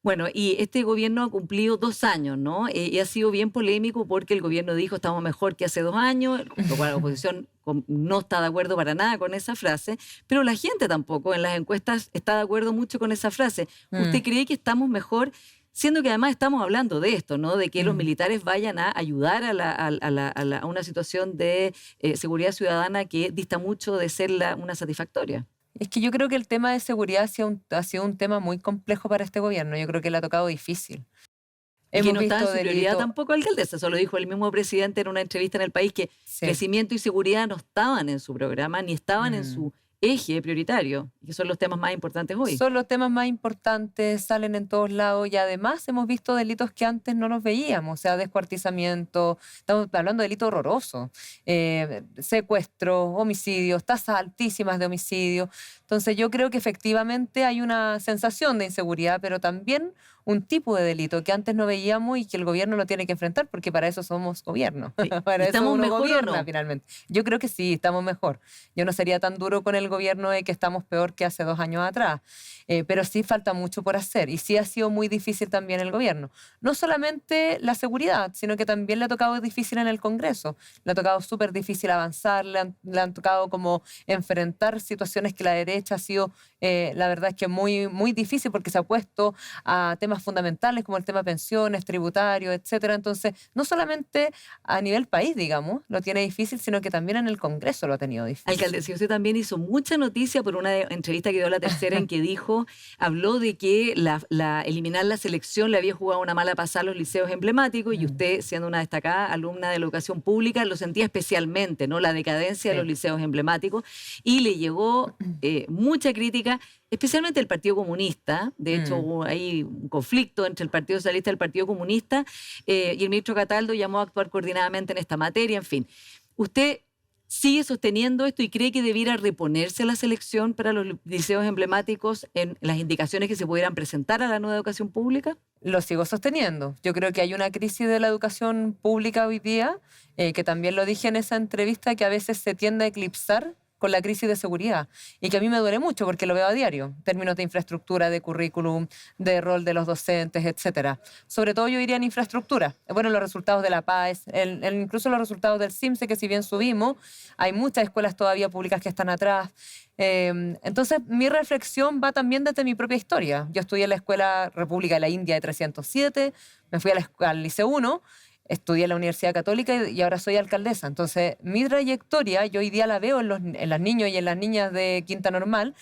Bueno, y este gobierno ha cumplido 2 años, ¿no? Y ha sido bien polémico porque el gobierno dijo estamos mejor que hace 2 años, lo cual la oposición no está de acuerdo para nada con esa frase, pero la gente tampoco en las encuestas está de acuerdo mucho con esa frase. ¿Usted cree que estamos mejor? Siendo que además estamos hablando de esto, ¿no? De que los militares vayan a ayudar a una situación de seguridad ciudadana que dista mucho de ser una satisfactoria. Es que yo creo que el tema de seguridad ha sido un tema muy complejo para este gobierno. Yo creo que le ha tocado difícil. Y que Hemos no estaba en visto su prioridad delitos. tampoco, alcaldesa. Eso lo dijo el mismo presidente en una entrevista en El País, que Sí. crecimiento y seguridad no estaban en su programa, ni estaban en su eje prioritario, que son los temas más importantes hoy. Son los temas más importantes, salen en todos lados y además hemos visto delitos que antes no los veíamos, o sea, descuartizamiento, estamos hablando de delitos horrorosos, secuestros, homicidios, tasas altísimas de homicidios. Entonces yo creo que efectivamente hay una sensación de inseguridad, pero también un tipo de delito que antes no veíamos y que el gobierno lo tiene que enfrentar, porque para eso somos gobierno. Sí. Para eso ¿Estamos uno mejor o gobierna no? finalmente. Yo creo que sí, estamos mejor. Yo no sería tan duro con el gobierno de que estamos peor que hace 2 años atrás, pero sí falta mucho por hacer y sí ha sido muy difícil también el gobierno. No solamente la seguridad, sino que también le ha tocado difícil en el Congreso. Le ha tocado súper difícil avanzar, le han tocado como enfrentar situaciones que la derecha ha sido, la verdad es que muy, muy difícil porque se ha puesto a temas fundamentales como el tema pensiones, tributarios, etcétera. Entonces, no solamente a nivel país, digamos, lo tiene difícil, sino que también en el Congreso lo ha tenido difícil. Alcaldesa, usted también hizo mucho mucha noticia por una entrevista que dio a La Tercera en que habló de que eliminar la selección le había jugado una mala pasada a los liceos emblemáticos y usted, siendo una destacada alumna de la educación pública, lo sentía especialmente, ¿no? La decadencia de los liceos emblemáticos, y le llegó mucha crítica, especialmente el Partido Comunista. De hecho, hubo ahí un conflicto entre el Partido Socialista y el Partido Comunista, y el ministro Cataldo llamó a actuar coordinadamente en esta materia, en fin. ¿Usted sigue sosteniendo esto y cree que debiera reponerse la selección para los liceos emblemáticos en las indicaciones que se pudieran presentar a la nueva educación pública? Lo sigo sosteniendo. Yo creo que hay una crisis de la educación pública hoy día, que también lo dije en esa entrevista, que a veces se tiende a eclipsar con la crisis de seguridad, y que a mí me duele mucho porque lo veo a diario, en términos de infraestructura, de currículum, de rol de los docentes, etcétera. Sobre todo yo diría en infraestructura. Bueno, los resultados de la PAES, incluso los resultados del CIMSE, que si bien subimos, hay muchas escuelas todavía públicas que están atrás. Entonces, mi reflexión va también desde mi propia historia. Yo estudié en la Escuela República de la India de 307, me fui al Liceo 1, estudié en la Universidad Católica y ahora soy alcaldesa. Entonces, mi trayectoria, yo hoy día la veo en los niños y en las niñas de Quinta Normal,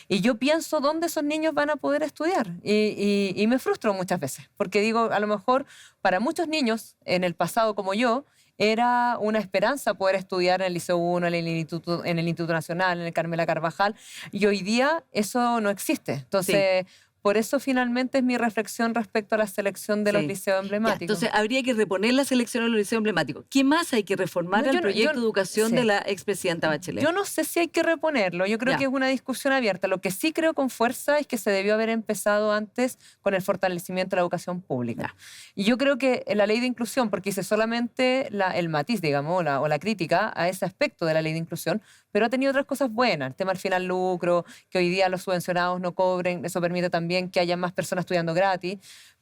y yo pienso dónde esos niños van a poder estudiar. Y me frustro muchas veces, porque digo, a lo mejor para muchos niños en el pasado como yo, era una esperanza poder estudiar en el Liceo 1, en el Instituto Nacional, en el Carmela Carvajal, y hoy día eso no existe. Entonces, por eso finalmente es mi reflexión respecto a la selección de los liceos emblemáticos. Entonces habría que reponer la selección de los liceos emblemáticos. ¿Qué más hay que reformar al proyecto de educación de la expresidenta Bachelet? Yo no sé si hay que reponerlo. Yo creo que es una discusión abierta. Lo que sí creo con fuerza es que se debió haber empezado antes con el fortalecimiento de la educación pública. Y yo creo que la ley de inclusión, porque hice solamente el matiz, digamos, o la crítica a ese aspecto de la ley de inclusión, pero ha tenido otras cosas buenas. El tema del final lucro, que hoy día los subvencionados no cobren, eso permite también que haya más personas estudiando gratis,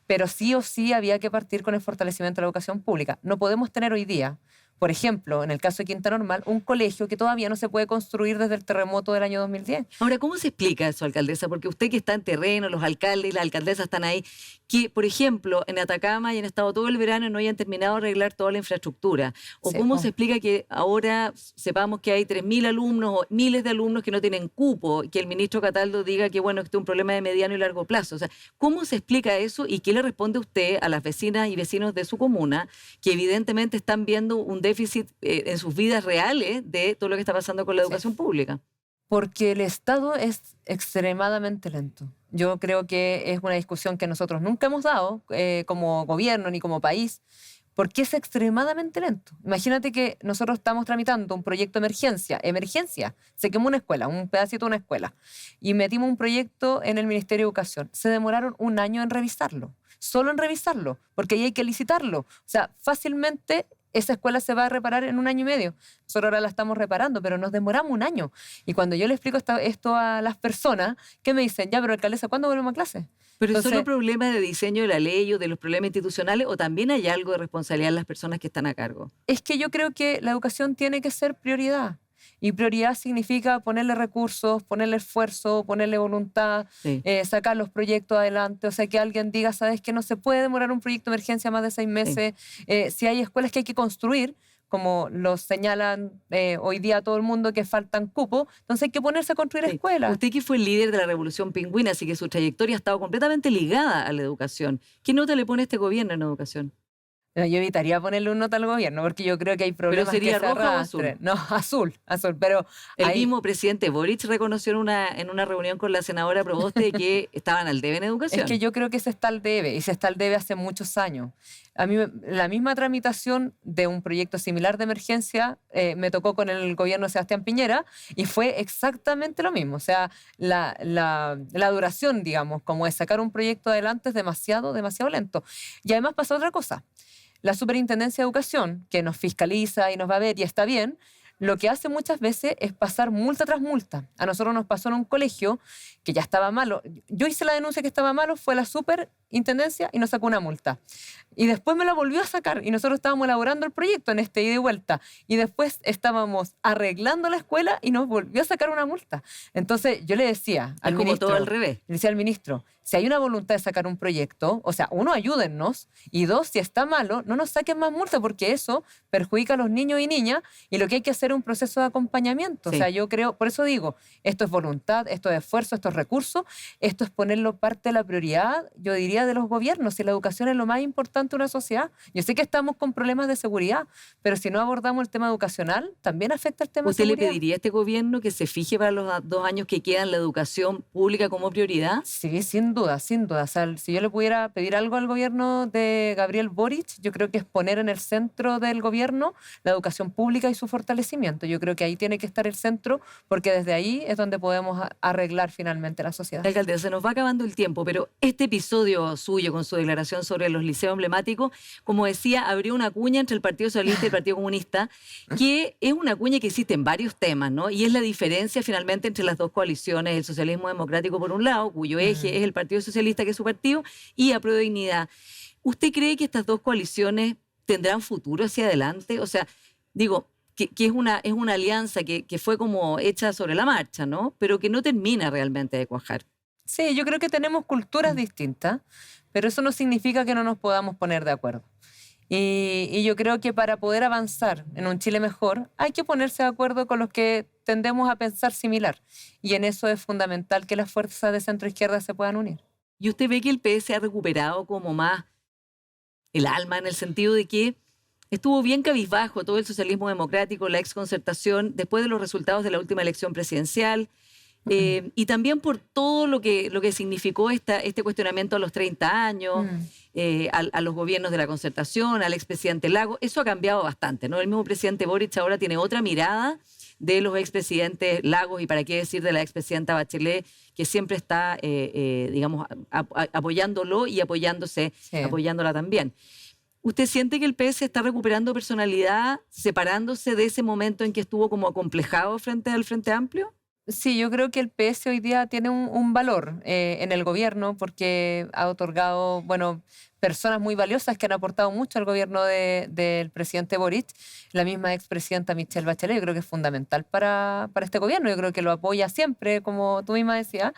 pero sí o sí había que partir con el fortalecimiento de la educación pública. No podemos tener hoy día, por ejemplo, en el caso de Quinta Normal, un colegio que todavía no se puede construir desde el terremoto del año 2010. Ahora, ¿cómo se explica eso, alcaldesa? Porque usted que está en terreno, los alcaldes y las alcaldesas están ahí, que, por ejemplo, en Atacama y en Estado todo el verano no hayan terminado de arreglar toda la infraestructura. ¿O cómo se explica que ahora sepamos que hay 3.000 alumnos o miles de alumnos que no tienen cupo, y que el ministro Cataldo diga que, bueno, este es un problema de mediano y largo plazo? O sea, ¿cómo se explica eso y qué le responde usted a las vecinas y vecinos de su comuna que evidentemente están viendo un déficit en sus vidas reales de todo lo que está pasando con la educación pública? Porque el Estado es extremadamente lento. Yo creo que es una discusión que nosotros nunca hemos dado como gobierno ni como país, porque es extremadamente lento. Imagínate que nosotros estamos tramitando un proyecto de emergencia. Se quemó una escuela, un pedacito de una escuela, y metimos un proyecto en el Ministerio de Educación. Se demoraron un año en revisarlo, solo en revisarlo, porque ahí hay que licitarlo. O sea, fácilmente esa escuela se va a reparar en 1 año y medio. Nosotros ahora la estamos reparando, pero nos demoramos 1 año. Y cuando yo le explico esto a las personas, ¿qué me dicen? Ya, pero alcaldesa, ¿cuándo volvemos a clase? ¿Pero es solo problema de diseño de la ley o de los problemas institucionales, o también hay algo de responsabilidad en las personas que están a cargo? Es que yo creo que la educación tiene que ser prioridad. Y prioridad significa ponerle recursos, ponerle esfuerzo, ponerle voluntad, sacar los proyectos adelante. O sea, que alguien diga, ¿sabes qué? No se puede demorar un proyecto de emergencia más de 6 meses. Si hay escuelas que hay que construir, como lo señalan hoy día todo el mundo, que faltan cupos, entonces hay que ponerse a construir escuelas. Usted que fue el líder de la Revolución Pingüina, así que su trayectoria ha estado completamente ligada a la educación. ¿Qué nota le pone este gobierno en educación? Yo evitaría ponerle un nota al gobierno, porque yo creo que hay problemas. ¿Pero sería que roja o azul? No, azul. Pero el mismo presidente Boric reconoció en una reunión con la senadora Proboste que estaban al debe en educación. Es que yo creo que se está al debe, y se está al debe hace muchos años. A mí la misma tramitación de un proyecto similar de emergencia me tocó con el gobierno de Sebastián Piñera, y fue exactamente lo mismo. O sea, la duración, digamos, como de sacar un proyecto adelante es demasiado lento. Y además pasa otra cosa. La Superintendencia de Educación, que nos fiscaliza y nos va a ver, y está bien, lo que hace muchas veces es pasar multa tras multa. A nosotros nos pasó en un colegio que ya estaba malo. Yo hice la denuncia que estaba malo, fue la Super Intendencia y nos sacó una multa. Y después me la volvió a sacar y nosotros estábamos elaborando el proyecto en ida y vuelta. Y después estábamos arreglando la escuela y nos volvió a sacar una multa. Entonces yo le decía al ministro... Es como todo al revés. Le decía al ministro, si hay una voluntad de sacar un proyecto, o sea, uno, ayúdennos, y dos, si está malo, no nos saquen más multa, porque eso perjudica a los niños y niñas, y lo que hay que hacer es un proceso de acompañamiento. Sí. O sea, yo creo, por eso digo, esto es voluntad, esto es esfuerzo, esto es recursos, esto es ponerlo parte de la prioridad, yo diría, de los gobiernos, y la educación es lo más importante de una sociedad. Yo sé que estamos con problemas de seguridad, pero si no abordamos el tema educacional, también afecta el tema de ¿Usted le seguridad. pediría a este gobierno que se fije para los 2 años que quedan la educación pública como prioridad? Sí, sin duda, sin duda. O sea, si yo le pudiera pedir algo al gobierno de Gabriel Boric, yo creo que es poner en el centro del gobierno la educación pública y su fortalecimiento. Yo creo que ahí tiene que estar el centro, porque desde ahí es donde podemos arreglar finalmente la sociedad. Alcaldesa, se nos va acabando el tiempo, pero este episodio suyo con su declaración sobre los liceos emblemáticos, como decía, abrió una cuña entre el Partido Socialista y el Partido Comunista, que es una cuña que existe en varios temas, ¿no? Y es la diferencia finalmente entre las dos coaliciones, el socialismo democrático por un lado, cuyo eje es el Partido Socialista, que es su partido, y Apruebo Dignidad. ¿Usted cree que estas dos coaliciones tendrán futuro hacia adelante? O sea, digo, que es una alianza que fue como hecha sobre la marcha, ¿no? Pero que no termina realmente de cuajar. Sí, yo creo que tenemos culturas distintas, pero eso no significa que no nos podamos poner de acuerdo. Y yo creo que para poder avanzar en un Chile mejor hay que ponerse de acuerdo con los que tendemos a pensar similar. Y en eso es fundamental que las fuerzas de centro-izquierda se puedan unir. ¿Y usted ve que el PS ha recuperado como más el alma en el sentido de que estuvo bien cabizbajo todo el socialismo democrático, la exconcertación, después de los resultados de la última elección presidencial? Y también por todo lo que significó este cuestionamiento a los 30 años, a los gobiernos de la concertación, al expresidente Lagos. Eso ha cambiado bastante, ¿no? El mismo presidente Boric ahora tiene otra mirada de los expresidentes Lagos y para qué decir de la expresidenta Bachelet, que siempre está, digamos, apoyándolo y apoyándola también. ¿Usted siente que el PS está recuperando personalidad, separándose de ese momento en que estuvo como acomplejado frente al Frente Amplio? Sí, yo creo que el PS hoy día tiene un valor en el gobierno porque ha otorgado, bueno, personas muy valiosas que han aportado mucho al gobierno del presidente Boric. La misma expresidenta Michelle Bachelet, yo creo que es fundamental para este gobierno. Yo creo que lo apoya siempre, como tú misma decías.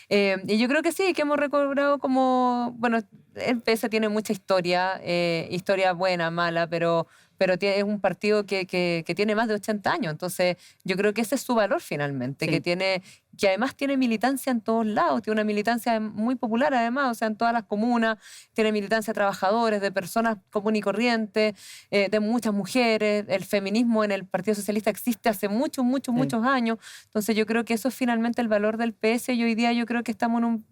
Y yo creo que sí, que hemos recobrado como, bueno, el PS tiene mucha historia, historia buena, mala, pero es un partido que tiene más de 80 años. Entonces, yo creo que ese es su valor finalmente, Sí. que además tiene militancia en todos lados, tiene una militancia muy popular además, o sea, en todas las comunas, tiene militancia de trabajadores, de personas comunes y corrientes, de muchas mujeres. El feminismo en el Partido Socialista existe hace muchos años. Entonces, yo creo que eso es finalmente el valor del PS y hoy día yo creo que estamos en un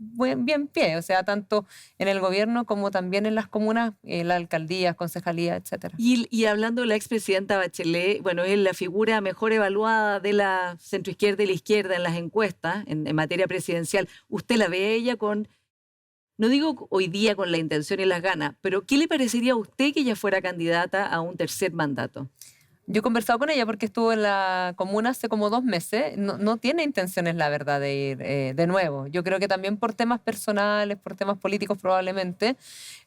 bien pie, o sea, tanto en el gobierno como también en las comunas, las alcaldías, concejalías, etcétera. Y hablando de la expresidenta Bachelet, bueno, es la figura mejor evaluada de la centroizquierda y la izquierda en las encuestas en materia presidencial. ¿Usted la ve a ella con, no digo hoy día con la intención y las ganas, pero ¿qué le parecería a usted que ella fuera candidata a un tercer mandato? Yo he conversado con ella porque estuvo en la comuna hace como 2 meses. No tiene intenciones, la verdad, de ir de nuevo. Yo creo que también por temas personales, por temas políticos probablemente.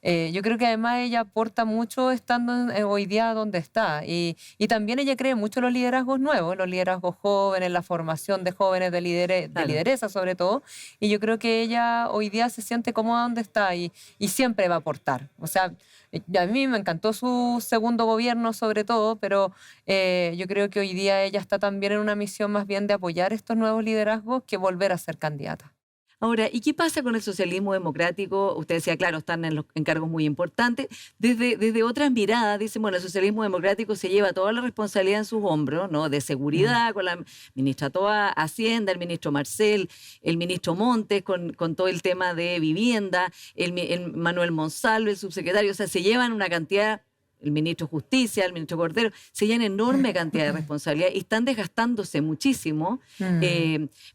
Yo creo que además ella aporta mucho estando hoy día donde está. Y también ella cree mucho en los liderazgos nuevos, los liderazgos jóvenes, la formación de jóvenes, de lideresa sobre todo. Y yo creo que ella hoy día se siente cómoda donde está y siempre va a aportar. O sea, a mí me encantó su segundo gobierno sobre todo, pero yo creo que hoy día ella está también en una misión más bien de apoyar estos nuevos liderazgos que volver a ser candidata. Ahora, ¿y qué pasa con el socialismo democrático? Usted decía, claro, están en cargos muy importantes. Desde otras miradas, dicen, bueno, el socialismo democrático se lleva toda la responsabilidad en sus hombros, ¿no? De seguridad, con la ministra Toa, Hacienda, el ministro Marcel, el ministro Montes, con todo el tema de vivienda, el Manuel Monsalve, el subsecretario. O sea, se llevan una cantidad, el ministro de Justicia, el ministro Cordero, se llevan enorme cantidad de responsabilidad y están desgastándose muchísimo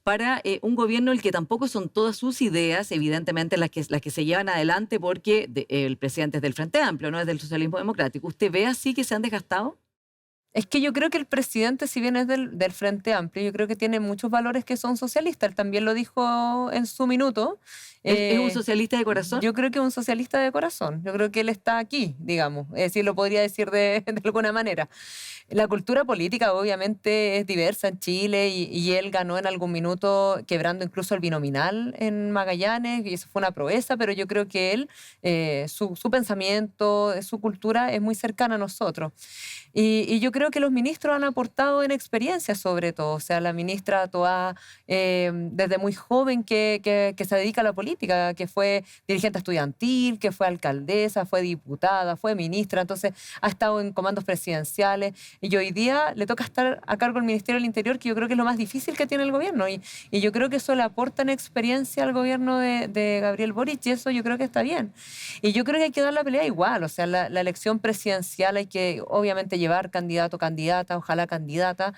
para un gobierno el que tampoco son todas sus ideas, evidentemente, las que se llevan adelante porque el presidente es del Frente Amplio, no es del socialismo democrático. ¿Usted ve así que se han desgastado? Es que yo creo que el presidente, si bien es del Frente Amplio, yo creo que tiene muchos valores que son socialistas. Él también lo dijo en su minuto. ¿Es un socialista de corazón? Yo creo que es un socialista de corazón. Yo creo que él está aquí, digamos. Es decir, lo podría decir de alguna manera. La cultura política obviamente es diversa en Chile y él ganó en algún minuto quebrando incluso el binominal en Magallanes y eso fue una proeza, pero yo creo que él, su pensamiento, su cultura es muy cercana a nosotros. Y yo creo que los ministros han aportado en experiencia sobre todo. O sea, la ministra Toá, desde muy joven que se dedica a la política, que fue dirigente estudiantil, que fue alcaldesa, fue diputada, fue ministra, entonces ha estado en comandos presidenciales y hoy día le toca estar a cargo del Ministerio del Interior, que yo creo que es lo más difícil que tiene el gobierno y yo creo que eso le aporta en experiencia al gobierno de Gabriel Boric y eso yo creo que está bien. Y yo creo que hay que dar la pelea igual, o sea, la elección presidencial hay que obviamente llevar candidato, candidata, ojalá candidata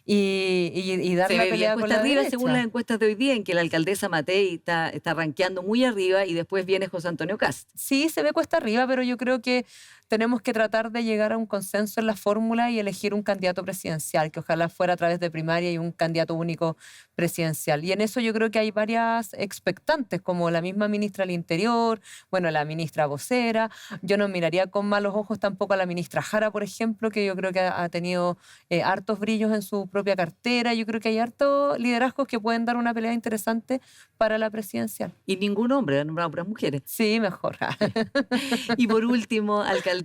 y dar la pelea con la arriba derecha. según las encuestas de hoy día, en que la alcaldesa Matei está rankeando muy arriba y después viene José Antonio Kast. Sí, se ve cuesta arriba, pero yo creo que tenemos que tratar de llegar a un consenso en la fórmula y elegir un candidato presidencial, que ojalá fuera a través de primaria y un candidato único presidencial. Y en eso yo creo que hay varias expectantes, como la misma ministra del Interior, bueno, la ministra vocera. Yo no miraría con malos ojos tampoco a la ministra Jara, por ejemplo, que yo creo que ha tenido hartos brillos en su propia cartera. Yo creo que hay hartos liderazgos que pueden dar una pelea interesante para la presidencial. Y ningún hombre, han nombrado puras mujeres. Sí, mejor. Y por último, alcaldesa,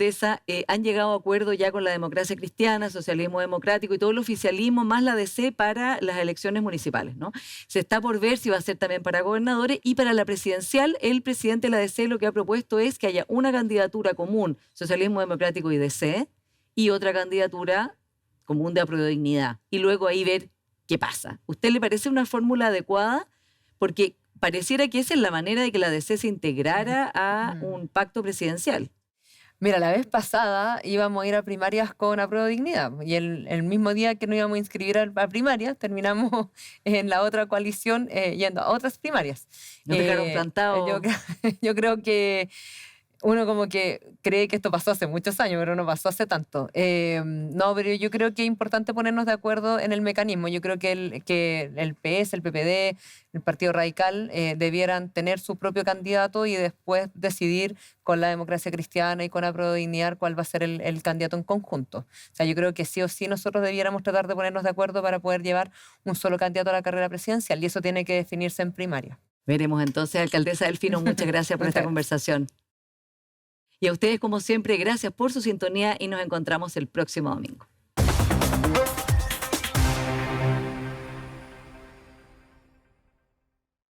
han llegado a acuerdo ya con la Democracia Cristiana, Socialismo Democrático y todo el oficialismo, más la DC para las elecciones municipales, ¿no? Se está por ver si va a ser también para gobernadores y para la presidencial. El presidente de la DC lo que ha propuesto es que haya una candidatura común, Socialismo Democrático y DC, y otra candidatura común de Aprodignidad. Y luego ahí ver qué pasa. ¿Usted le parece una fórmula adecuada? Porque pareciera que esa es la manera de que la DC se integrara a un pacto presidencial. Mira, la vez pasada íbamos a ir a primarias con Aprodignidad y el mismo día que nos íbamos a inscribir a primarias, terminamos en la otra coalición yendo a otras primarias. ¿No dejaron plantado? Yo creo que uno como que cree que esto pasó hace muchos años, pero no pasó hace tanto. No, pero yo creo que es importante ponernos de acuerdo en el mecanismo. Yo creo que el PS, el PPD, el Partido Radical debieran tener su propio candidato y después decidir con la Democracia Cristiana y con Aprodignidad cuál va a ser el candidato en conjunto. O sea, yo creo que sí o sí nosotros debiéramos tratar de ponernos de acuerdo para poder llevar un solo candidato a la carrera presidencial y eso tiene que definirse en primaria. Veremos entonces, alcaldesa Delfino, muchas gracias por esta conversación. Y a ustedes, como siempre, gracias por su sintonía y nos encontramos el próximo domingo.